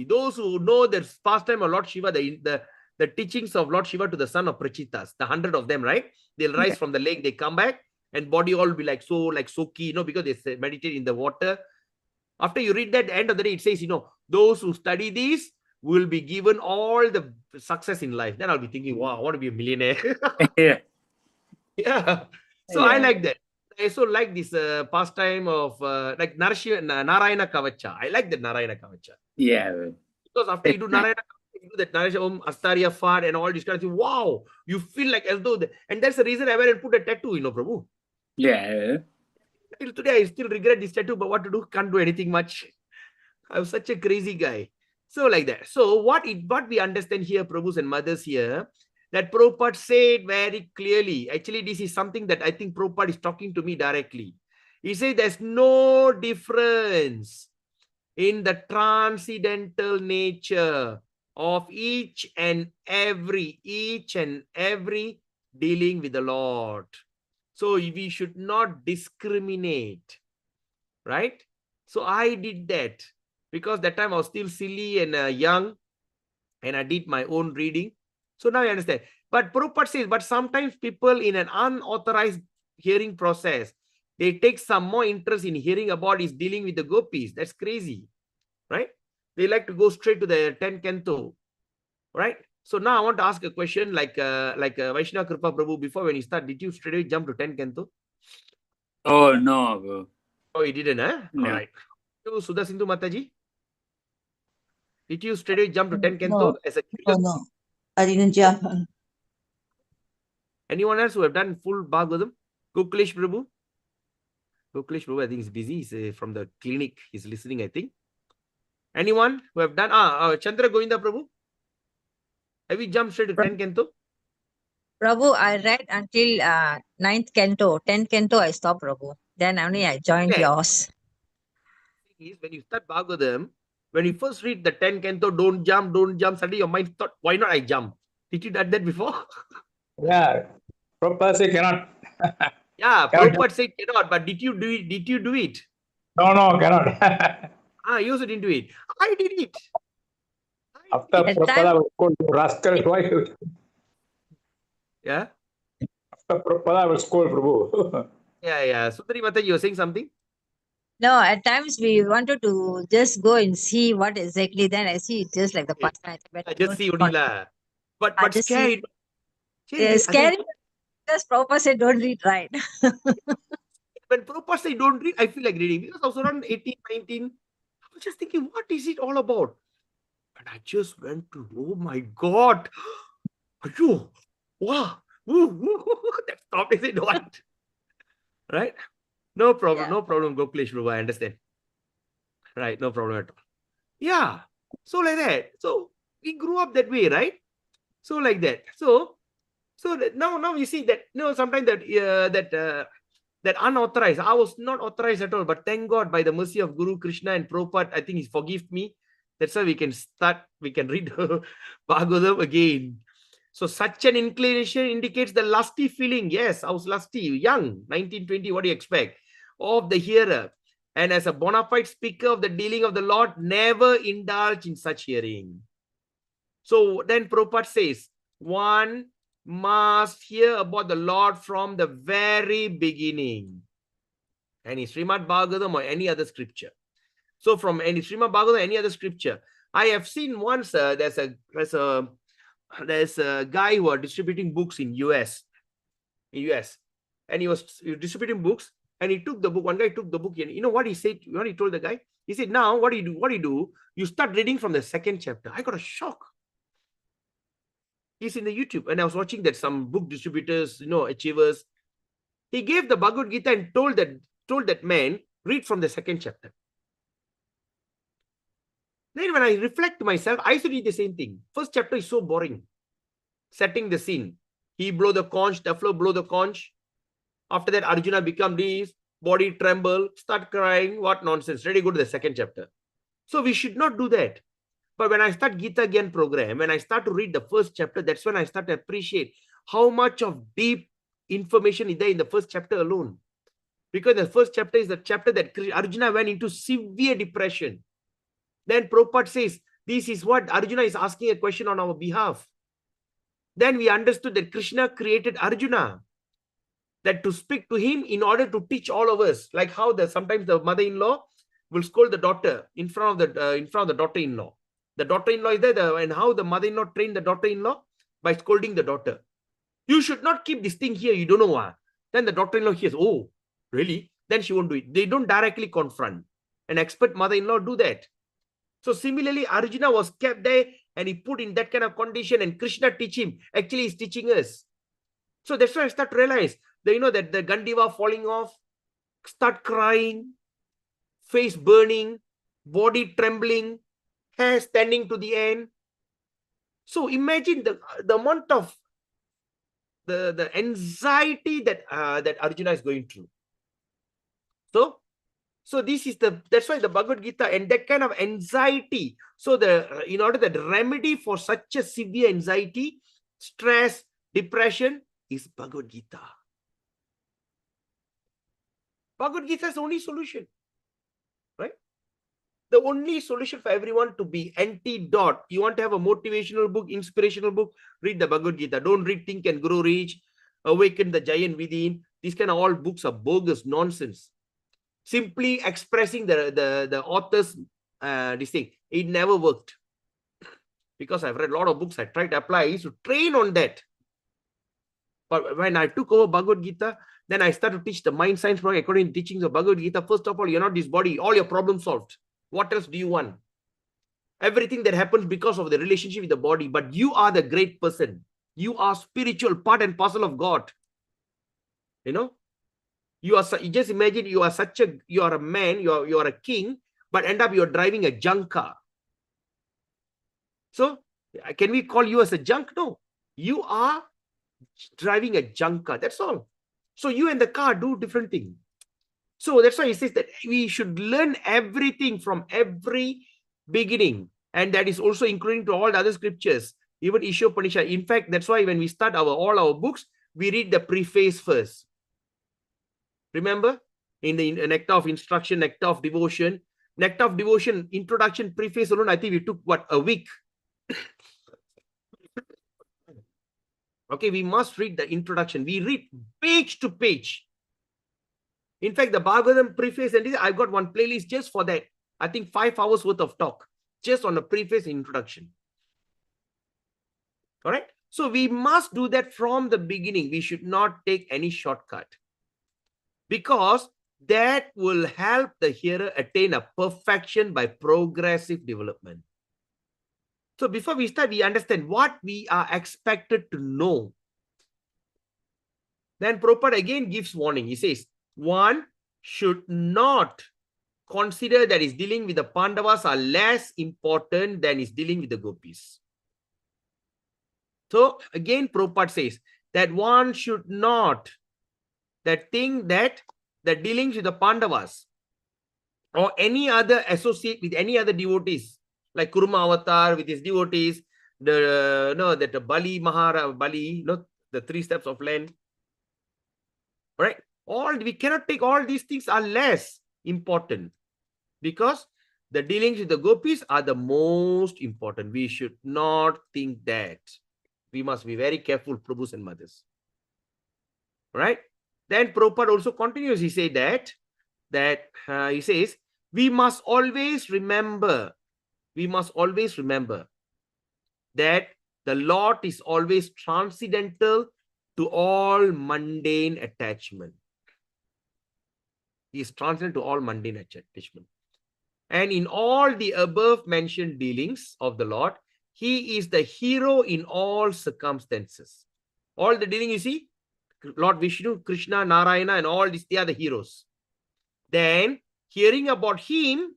Those who know the pastime of Lord Shiva, the teachings of Lord Shiva to the son of Prachitas, the 100 of them, right? They'll rise from the lake, they come back, and body all will be like soaky, you know, because they meditate in the water. After you read that, end of the day, it says, you know, those who study these will be given all the success in life. Then I'll be thinking, wow, I want to be a millionaire. Yeah. Yeah. So I like that. I also like this pastime of like Narayana Kavacha. I like that Narayana Kavacha. Yeah. Because after you do Narayana Kavacha, you do that Narayana Om Astarya Fad and all this kind of thing. Wow, you feel like as though, and that's the reason I went and put a tattoo, you know, Prabhu. Yeah. Till today, I still regret this tattoo, but what to do? Can't do anything much. I'm such a crazy guy. So like that. So what we understand here, Prabhus and mothers here, that Prabhupada said very clearly. Actually, this is something that I think Prabhupada is talking to me directly. He said there's no difference in the transcendental nature of each and every dealing with the Lord. So we should not discriminate, right? So I did that because that time I was still silly and young, and I did my own reading. So now I understand. But Prabhupada says, but sometimes people in an unauthorized hearing process, they take some more interest in hearing about is dealing with the gopis. That's crazy, right? They like to go straight to the 10th canto, right? So now I want to ask a question like Vaishnava Kripa Prabhu, before when you start, did you straight away jump to 10 canto? Oh, no, bro. Oh, you didn't, huh? No. All right. You, Sudha Sindhu Mataji, did you straight away jump to 10 No, canto as a oh no, I didn't jump. Anyone else who have done full Bhagavatam? Kuklesh Prabhu? Kuklesh Prabhu, I think he's busy. He's from the clinic. He's listening, I think. Anyone who have done? Chandra Govinda Prabhu? Have you jumped straight to 10 canto? Prabhu, I read until 9th canto. 10th canto, I stopped, Prabhu. Then only I joined Yeah. yours. Is when you start Bhagavatam, when you first read the 10 canto, don't jump, suddenly your mind thought, why not I jump? Did you do that before? Yeah, Prabhupada say cannot. Yeah, Cannot. Prabhupada said cannot, but did you do it? Did you do it? No, cannot. You also didn't do it. I did it. After At Prabhupada time- was called rascal, why you? Yeah. After Prabhupada was called Prabhu. Yeah. Sundari Mata, you were saying something? No, at times we wanted to just go and see what exactly. Then I see it's just like the past night. I just see only lah. But just see. scary. Scary because Prabhupada said don't read, right? When Prabhupada said don't read, I feel like reading. Because I was around 18, 19. I was just thinking, what is it all about? And I just went to, oh my God. Ayyo, wow. That stopped. I said, what? Right? No problem. Yeah. No problem, Goklesh Prabhu. I understand. Right. No problem at all. Yeah. So like that. So we grew up that way, right? So like that. So that now you see that, sometimes that unauthorized, I was not authorized at all, but thank God by the mercy of Guru Krishna and Prabhupada, I think he forgave me. That's why we can read Bhagavatam again. So such an inclination indicates the lusty feeling. Yes, I was lusty, young, 19, 20, what do you expect? Of the hearer. And as a bona fide speaker of the dealing of the Lord, never indulge in such hearing. So then Prabhupada says, one must hear about the Lord from the very beginning. Any Srimad Bhagavatam or any other scripture. So from any Srimad Bhagavatam, any other scripture. I have seen once there's a guy who are distributing books in US. And he was distributing books, and he took the book. One guy took the book, and you know what he said? What he told the guy? He said, now what do you do? You start reading from the second chapter. I got a shock. He's in the YouTube, and I was watching that some book distributors, achievers. He gave the Bhagavad Gita and told that man, read from the second chapter. Then when I reflect to myself, I used to read the same thing. First chapter is so boring. Setting the scene. He blow the conch, the flow blow the conch. After that, Arjuna become this, body tremble, start crying. What nonsense. Ready, go to the second chapter. So we should not do that. But when I start Gita Gyan program, when I start to read the first chapter, that's when I start to appreciate how much of deep information is there in the first chapter alone. Because the first chapter is the chapter that Arjuna went into severe depression. Then Prabhupada says, this is what Arjuna is asking a question on our behalf. Then we understood that Krishna created Arjuna, that to speak to him in order to teach all of us, like how sometimes the mother-in-law will scold the daughter in front of the daughter-in-law. The daughter-in-law is there, and how the mother-in-law trained the daughter-in-law by scolding the daughter. You should not keep this thing here. You don't know why. Then the daughter-in-law hears, oh, really? Then she won't do it. They don't directly confront. An expert mother-in-law do that. So similarly, Arjuna was kept there and he put in that kind of condition, and Krishna teach him. Actually, he's teaching us. So that's why I start to realize that, that the Gandiva falling off, start crying, face burning, body trembling, hair standing to the end. So imagine the amount of the anxiety that Arjuna is going through. So this is that's why the Bhagavad Gita and that kind of anxiety. So in order that remedy for such a severe anxiety, stress, depression is Bhagavad Gita. Bhagavad Gita is the only solution, right? The only solution for everyone to be antidote. You want to have a motivational book, inspirational book, read the Bhagavad Gita. Don't read Think and Grow Rich, Awaken the Giant Within. These kind of all books are bogus nonsense. Simply expressing the author's this thing. It never worked. because I've read a lot of books. I tried to apply. I used to train on that. But when I took over Bhagavad Gita, then I started to teach the mind science project according to teachings of Bhagavad Gita. First of all, you're not this body. All your problems solved. What else do you want? Everything that happens because of the relationship with the body. But you are the great person. You are spiritual, part and parcel of God. You know, you just imagine you are a man, you are a king, but end up you're driving a junk car. So can we call you as a junk? No, you are driving a junk car. That's all. So you and the car do different things. So that's why he says that we should learn everything from every beginning. And that is also including to all the other scriptures, even Ishopanishad. In fact, that's why when we start all our books, we read the preface first. Remember, in the Nectar of Instruction, Nectar of Devotion, introduction, preface alone, I think we took what, a week. Okay, we must read the introduction. We read page to page. In fact, the Bhagavatam preface, and I've got one playlist just for that. I think 5 hours worth of talk just on the preface introduction. All right. So we must do that from the beginning. We should not take any shortcut, because that will help the hearer attain a perfection by progressive development. So before we start, we understand what we are expected to know. Then Prabhupada again gives warning. He says, one should not consider that his dealing with the Pandavas are less important than his dealing with the gopis. So again, Prabhupada says that one should not think that the dealings with the Pandavas or any other associate with any other devotees, like Kurma Avatar with his devotees, the Bali, the 3 steps of land. Right? We cannot take all these things are less important, because the dealings with the gopis are the most important. We should not think that. We must be very careful, Prabhus and mothers. Right? Then Prabhupada also continues. He said he says, we must always remember that the Lord is always transcendental to all mundane attachment. He is transcendental to all mundane attachment. And in all the above mentioned dealings of the Lord, he is the hero in all circumstances. All the dealing you see, Lord Vishnu, Krishna, Narayana, and all these, they are the heroes. Then hearing about him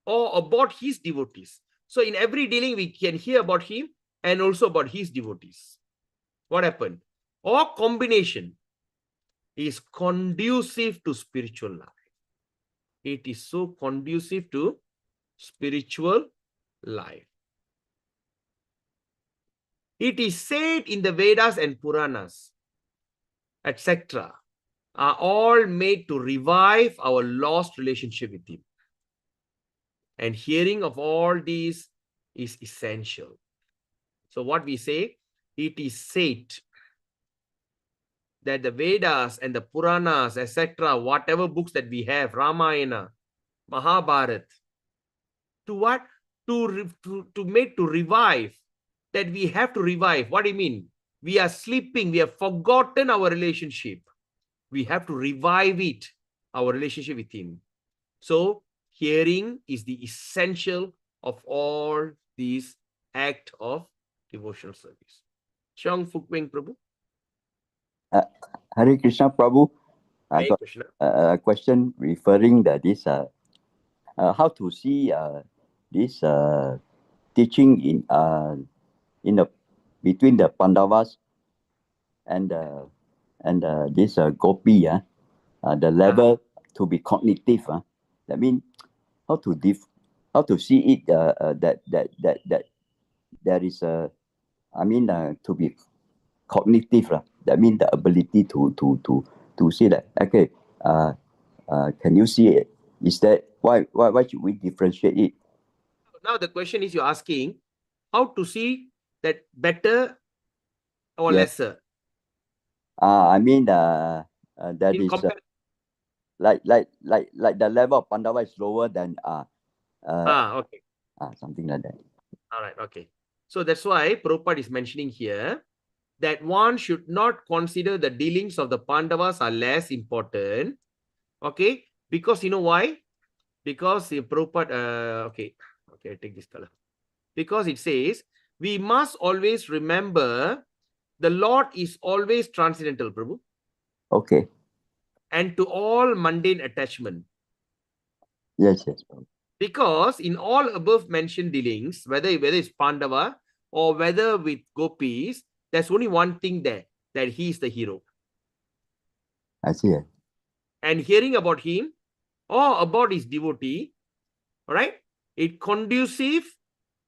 or about his devotees. So in every dealing, we can hear about him and also about his devotees. What happened? Or combination is conducive to spiritual life. It is so conducive to spiritual life. It is said in the Vedas and Puranas, etc., are all made to revive our lost relationship with him. And hearing of all these is essential. So what we say, it is said that the Vedas and the Puranas, etc., whatever books that we have, Ramayana, Mahabharata, to what? To revive. That we have to revive. What do you mean? We are sleeping. We have forgotten our relationship. We have to revive it, our relationship with him. So hearing is the essential of all these acts of devotional service. Cheong Fuk Weng Prabhu. Hare Krishna Prabhu. I got a question referring that this how to see this teaching in the between the Pandavas and this gopi, the level to be cognitive. That means how to see it that there is to be cognitive. That means the ability to see that. Okay, can you see it? Is that why should we differentiate it? Now the question is, you're asking how to see that better or lesser. I mean that is like the level of Pandava is lower than okay. Something like that. All right, okay. So that's why Prabhupada is mentioning here that one should not consider the dealings of the Pandavas are less important. Okay, because you know why? Because the Prabhupada, okay, I take this color. Because it says, we must always remember the Lord is always transcendental, Prabhu. Okay. And to all mundane attachment. Yes. Because in all above mentioned dealings, whether it's Pandava or whether with gopis, there's only one thing there, that he is the hero. I see. And hearing about him or about his devotee, all right, it conducive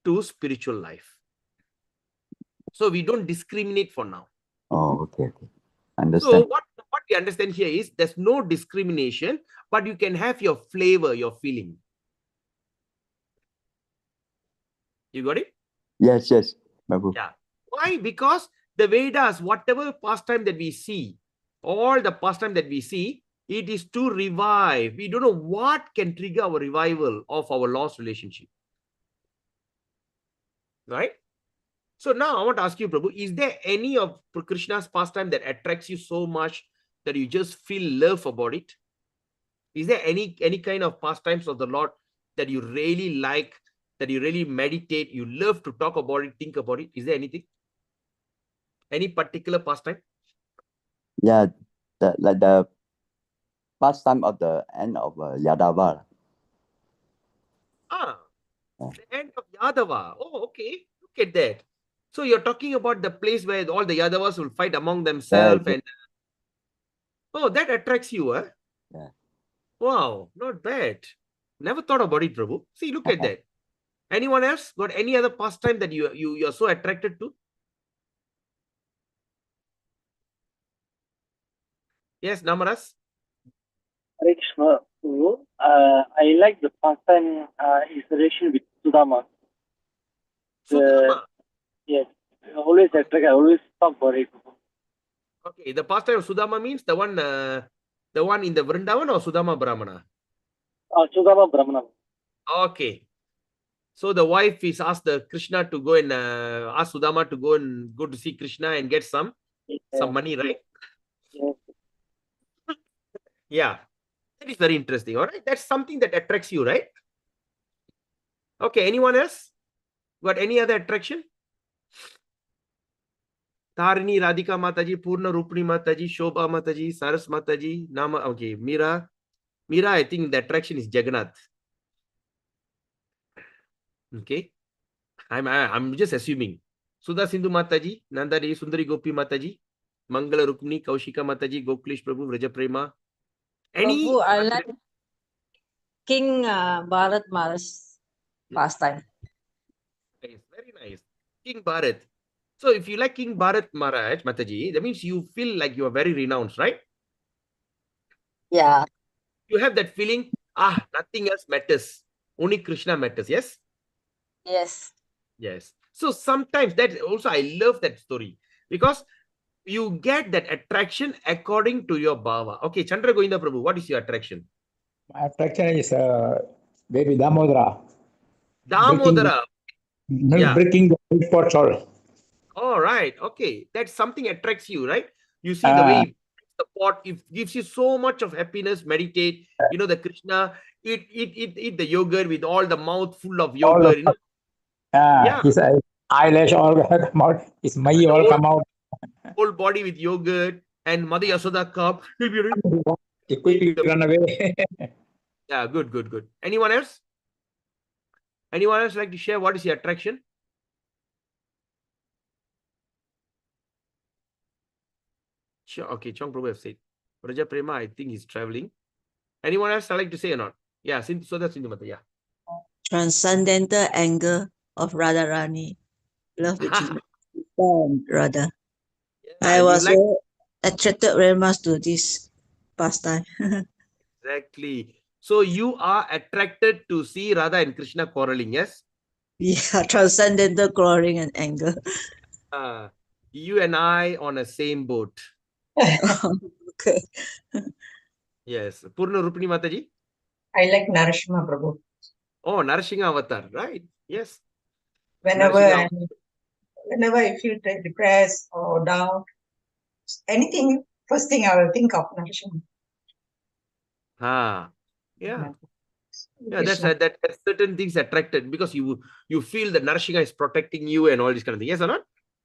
to spiritual life. So we don't discriminate for now. Oh, okay. Understand. So what we understand here is there's no discrimination, but you can have your flavor, your feeling. You got it? Yes. Babu. Yeah. Why? Because the Vedas, whatever pastime that we see, all the pastime that we see, it is to revive. We don't know what can trigger our revival of our lost relationship. Right? So now I want to ask you, Prabhu, is there any of Krishna's pastime that attracts you so much that you just feel love about it? Is there any kind of pastimes of the Lord that you really like, that you really meditate, you love to talk about it, think about it? Is there anything? Any particular pastime? Yeah, the pastime of the end of Yadava. The end of Yadava. Oh, okay. Look at that. So you're talking about the place where all the Yadavas will fight among themselves, and oh, that attracts you, huh? Yeah. Wow, not bad. Never thought about it, Prabhu. See, look at that. Anyone else got any other pastime that you're so attracted to? Yes, Namaras. Krishna, I like the pastime his relation with Sudama. Sudama. Yes, I always talk about it. Okay, the pastime of Sudama means the one in the Vrindavan or Sudama Brahmana? Sudama Brahmana. Okay. So the wife is asked the Krishna to go and ask Sudama to go to see Krishna and get some money, right? Yes. Yeah, that is very interesting. All right, that's something that attracts you, right? Okay, anyone else got any other attraction? Tarini, Radhika Mataji, Purna Rupni Mataji, Shobha Mataji, Saras Mataji, Nama. Okay, Mira, I think the attraction is Jagannath. Okay, I'm just assuming. Sudha Sindhu Mataji, Nanda Devi Sundari Gopi Mataji, Mangala Rukmini, Kaushika Mataji, Goklish Prabhu, Vraja Prema. Any? Prabhu, I like King Bharat Maharaj's pastime. Nice, very nice. King Bharat. So if you like King Bharat Maharaj, Mataji, that means you feel like you are very renounced, right? Yeah. You have that feeling, nothing else matters. Only Krishna matters, yes? Yes. Yes. So sometimes that also, I love that story because you get that attraction according to your bhava. Okay, Chandra Govinda Prabhu, what is your attraction? My attraction is baby Damodara. Damodara. Breaking the milk pot all. All right. Okay. That's something attracts you, right? You see the way the pot, it gives you so much of happiness, meditate. You know, the Krishna, eat the yogurt with all the mouth full of yogurt. His eyelash all come out, his mai all come out. Whole body with yogurt and Mother Yasoda cup. He quickly run away. Yeah, good. Anyone else? Anyone else like to share what is your attraction? Sure. Okay, Chong Prabhu have said. Raja Prema, I think he's traveling. Anyone else like to say or not? Yeah, so that's Sindhu Mata, yeah. Transcendental anger of Radharani. Love the Radha. I was very attracted very much to this pastime. Exactly. So you are attracted to see Radha and Krishna quarreling, yes? Yeah, transcendental quarreling and anger. You and I on a same boat. Okay. Yes. Purna Rupini Mataji? I like Narashima Prabhu. Oh, Narasingha Avatar, right? Yes. Whenever I'm whenever I feel depressed or down, anything, first thing I will think of nourishment. Ah, yeah. Yeah, Krishna. that's certain things attracted because you feel the nourishing is protecting you and all this kind of thing. Yes or not?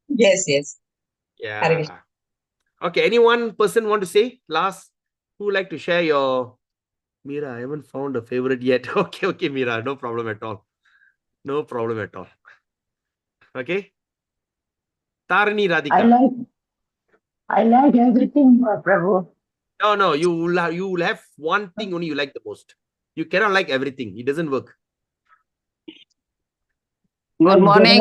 Yes, yes. Hare Krishna. Yeah. Okay. Any one person want to say last? Who would like to share your Mira? I haven't found a favorite yet. Okay, Mira. No problem at all. No problem at all. Okay. Tarini Radhika. I like everything, Prabhu. No. You will have one thing only you like the most. You cannot like everything. It doesn't work. Good morning.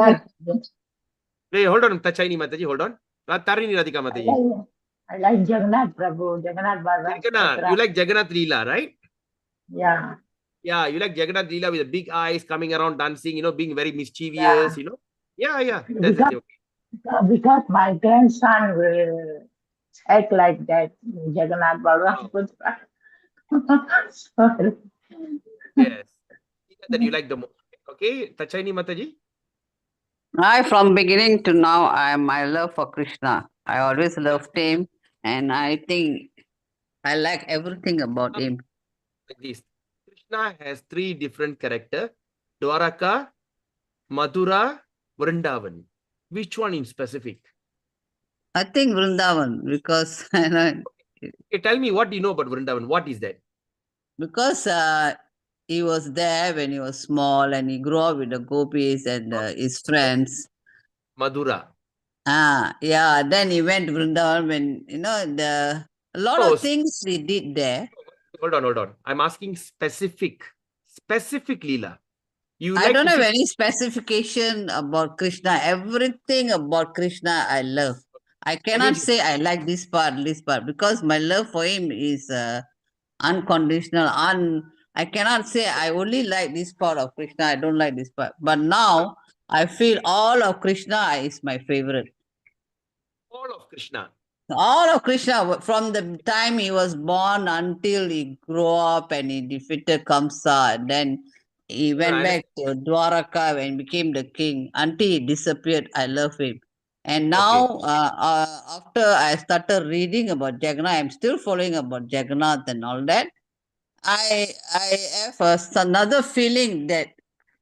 Wait, hold on, Tachaini Mataji, hold on. Tarini Radhika Mataji. I like Jagannath Prabhu, Jagannath Balaram. Jagannath. You like Jagannath Leela, right? Yeah. Yeah, you like Jagannath Leela with the big eyes coming around dancing, being very mischievous, Yeah. That's it. Because my grandson will act like that, Jagannath Balaram. Sorry. Yes. That you like the most. Okay, Tachaini Mataji. From beginning to now, my love for Krishna. I always loved him, and I think I like everything about him. Like this. Krishna has 3 different characters: Dwaraka, Mathura, Vrindavan. Which one in specific? I think Vrindavan, because Okay, tell me, what do you know about Vrindavan? What is that? Because he was there when he was small, and he grew up with the gopis and his friends. Madhura. Yeah. Then he went to Vrindavan when a lot of things he did there. Hold on. I'm asking specific Leela. I don't have any specification about Krishna. Everything about Krishna I love. I cannot say I like this part, because my love for him is unconditional. I cannot say I only like this part of Krishna, I don't like this part. But now I feel all of Krishna is my favorite. All of Krishna. All of Krishna, from the time he was born until he grew up and he defeated Kamsa, and then he went back to Dwaraka and became the king. Until he disappeared, I love him. And now, after I started reading about Jagannath, I'm still following about Jagannath and all that. I have another feeling that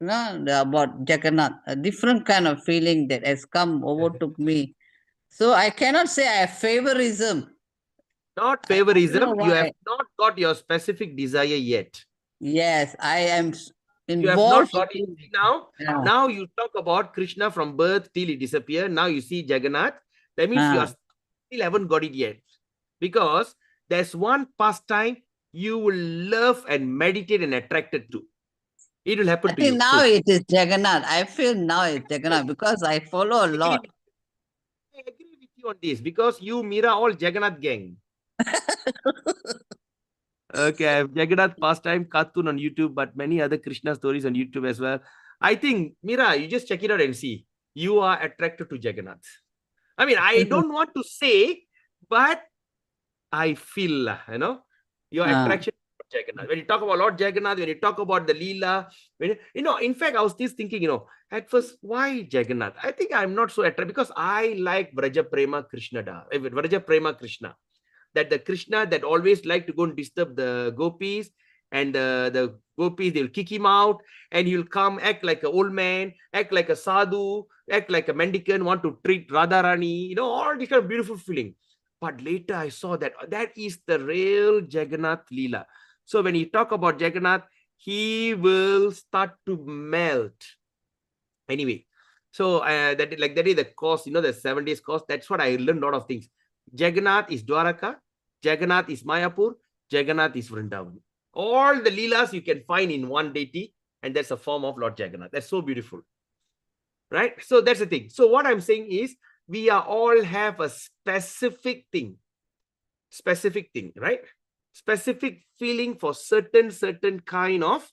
about Jagannath, a different kind of feeling that has come overtook me. So I cannot say I have favorism. Not favorism. You have not got your specific desire yet. Yes, I am involved. You have not got it now. Yeah. Now you talk about Krishna from birth till he disappeared. Now you see Jagannath. That means you are still haven't got it yet. Because there's one pastime you will love and meditate and attracted to. It will happen to you. Now it is Jagannath. I feel now it's Jagannath because I follow a lot. I agree with you on this because you, Mira, all Jagannath gang. Okay, I have Jagannath pastime cartoon on YouTube, but many other Krishna stories on YouTube as well. I think, Mira, you just check it out and see. You are attracted to Jagannath. I mean, I don't want to say, but I feel, your attraction to Jagannath. When you talk about Lord Jagannath, when you talk about the Leela, in fact, I was just thinking, at first, why Jagannath? I think I'm not so attracted because I like Vraja Prema Krishna. Vraja Prema Krishna. That the Krishna that always like to go and disturb the gopis, and the gopis, they'll kick him out, and he'll come, act like an old man, act like a sadhu, act like a mendicant, want to treat Radharani, all this kind of beautiful feeling. But later I saw that is the real Jagannath Leela. So when you talk about Jagannath, he will start to melt. Anyway, so that is the course, the 7 days course. That's what I learned a lot of things. Jagannath is Dwaraka, Jagannath is Mayapur, Jagannath is Vrindavan. All the Leelas you can find in one deity, and that's a form of Lord Jagannath. That's so beautiful. Right? So that's the thing. So what I'm saying is, we are all have a specific thing, right? Specific feeling for certain kind of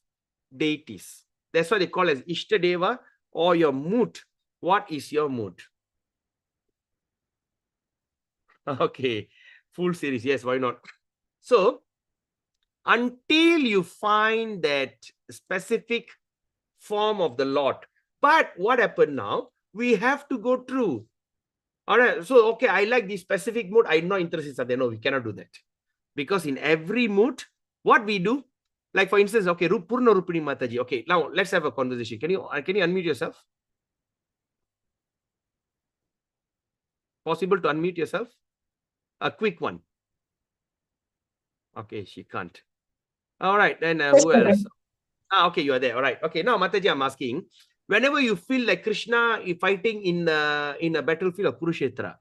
deities. That's why they call as Ishtadeva or your mood. What is your mood? Okay, full series. Yes, why not? So, until you find that specific form of the Lord. But what happened now? we have to go through. All right. So, okay, I like this specific mood. I'm not interested. No, we cannot do that. Because in every mood, what we do, like for instance, okay, Purna Rupini Mataji. Okay, now let's have a conversation. Can you unmute yourself? Possible to unmute yourself? A quick one. Okay, she can't. All right, then who else? Okay, you are there. All right. Okay, now Mataji, I'm asking. Whenever you feel like Krishna is fighting in a battlefield of Kurukshetra,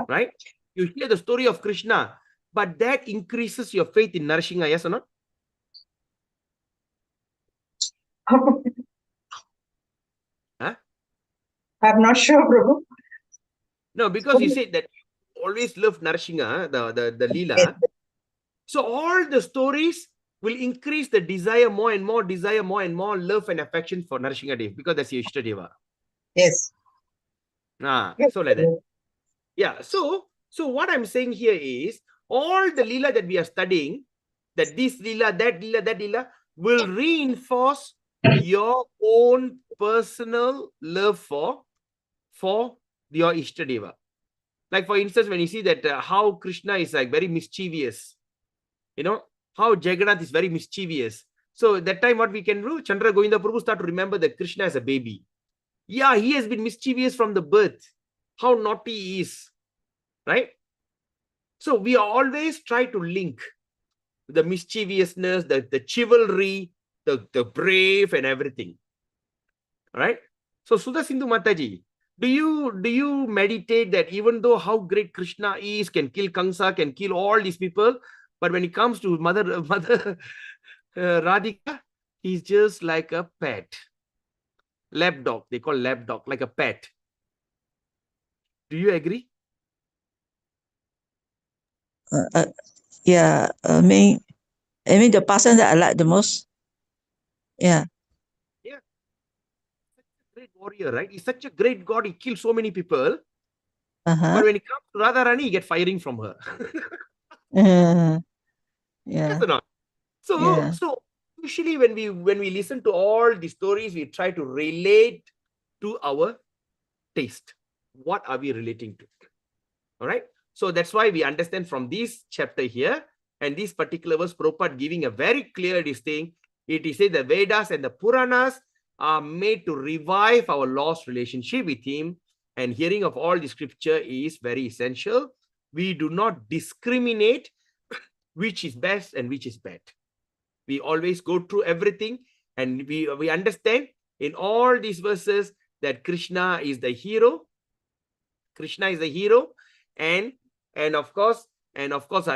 right? You hear the story of Krishna, but that increases your faith in Narasingha, yes or not? Huh? I'm not sure, Prabhu. No, because you said that you always love Narasingha, the Leela. So all the stories will increase the desire more and more, love and affection for Narasingha Dev, because that's your Ishtadeva. Yes. So like that. Yeah. So what I'm saying here is all the Leela that we are studying, that this Leela, that Leela, that Leela, will reinforce your own personal love for your Ishtadeva. Like for instance, when you see that how Krishna is like very mischievous, you know, how Jagannath is very mischievous. So that time what we can do, Chandra Govinda Prabhu start to remember that Krishna as a baby. Yeah, he has been mischievous from the birth. How naughty he is, right? So we always try to link the mischievousness, the chivalry, the brave and everything. All right? So Sudha Sindhu Mataji, do you meditate that even though how great Krishna is, can kill Kamsa, can kill all these people, but when it comes to Mother Radhika, he's just like a pet. Lapdog, they call lapdog, like a pet. Do you agree? Yeah, I mean the person that I like the most. Yeah. Yeah. Great warrior, right? He's such a great God. He killed so many people. But when it comes to Radharani, he get firing from her. Yeah. Yes or not? So usually when we listen to all the stories, we try to relate to our taste. What are we relating to? All right. So that's why we understand from this chapter here and this particular verse, Prabhupada giving a very clear distinction. It is said the Vedas and the Puranas are made to revive our lost relationship with him, and hearing of all the scripture is very essential. We do not discriminate which is best and which is bad. We always go through everything, and we understand in all these verses that Krishna is the hero. Krishna is the hero, and of course, and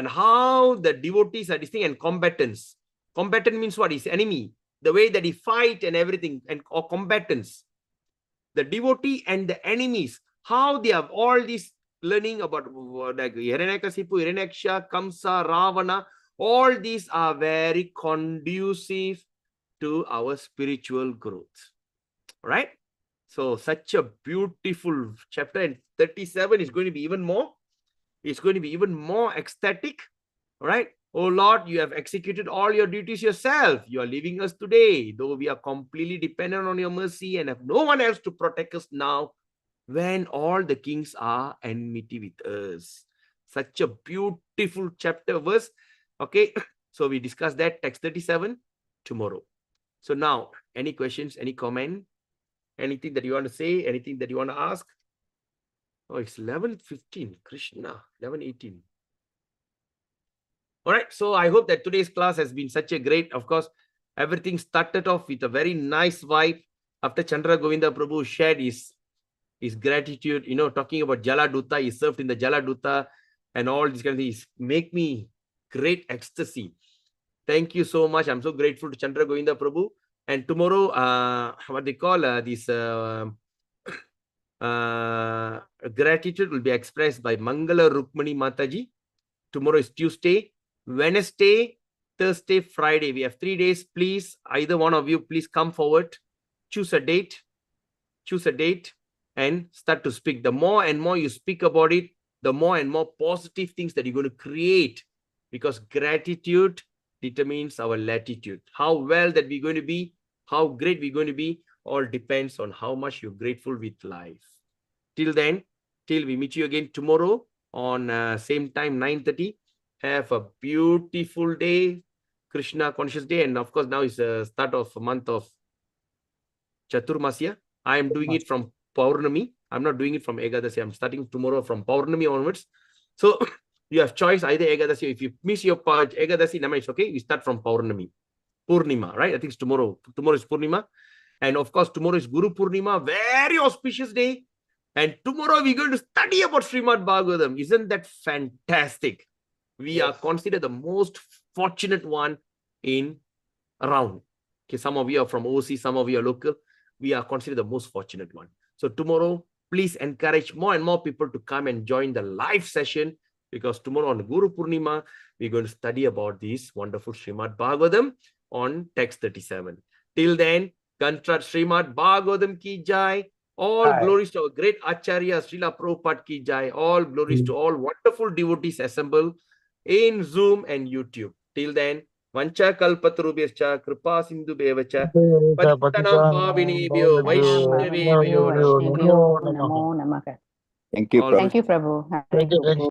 how the devotees are distinct, and combatants. Combatant means what? Is enemy. The way that he fight and everything, and or combatants. The devotee and the enemies, how they have all this learning about like Hiranyakasipu, Hiranyaksha, Kamsa, Ravana. All these are very conducive to our spiritual growth. Right? So such a beautiful chapter, and 37 is going to be even more. It's going to be even more ecstatic. All right. Oh Lord, you have executed all your duties yourself. You are leaving us today, though we are completely dependent on your mercy and have no one else to protect us now, when all the kings are enmity with us. Such a beautiful chapter verse. Okay. So we discuss that text 37 tomorrow. So now, any questions, any comment? Anything that you want to say? Anything that you want to ask? Oh, it's 11:15. Krishna, 11:18. All right. So I hope that today's class has been such a great, of course, everything started off with a very nice vibe. After Chandra Govinda Prabhu shared his gratitude, you know, talking about Jala Duta, he served in the Jala Duta and all these kind of things, make me great ecstasy. Thank you so much. I'm so grateful to Chandra Govinda Prabhu. And tomorrow, what they call this gratitude will be expressed by Mangala Rukmani Mataji. Tomorrow is Tuesday, Wednesday, Thursday, Friday. We have 3 days. Please, either one of you, please come forward, choose a date, and start to speak. The more and more you speak about it, the more and more positive things that you're going to create, because gratitude determines our latitude. How well that we're going to be, how great we're going to be, all depends on how much you're grateful with life. Till then, till we meet you again tomorrow on same time, 9:30. Have a beautiful day, Krishna Conscious Day. And of course, now is the start of a month of Chaturmasya. I am doing it from Paurnami. I'm not doing it from Ekadasi. I'm starting tomorrow from Paurnami onwards. So you have choice either Ekadasi. If you miss your Ekadasi, it's okay. You start from Paurnami. Purnima, right? I think it's tomorrow. Tomorrow is Purnima. And of course, tomorrow is Guru Purnima. Very auspicious day. And tomorrow we're going to study about Srimad Bhagavatam. Isn't that fantastic? We are considered the most fortunate one in around. Okay, some of you are from OC, some of you are local. We are considered the most fortunate one. So tomorrow, please encourage more and more people to come and join the live session, because tomorrow on Guru Purnima, we're going to study about this wonderful Srimad Bhagavatam on text 37. Till then, Kantra Srimad Bhagavatam ki jai. All glories to our great Acharya Srila Prabhupada ki jai. All glories to all wonderful devotees assembled in Zoom and YouTube. Till then, Vancha kalpatarubhyascha kripa sindhu bevacha patitanam pavinebhyo vaishnavebhyo Vaishnavyo Namo Namaha. Thank you, All Prabhu. Thank you, Prabhu. Thank you.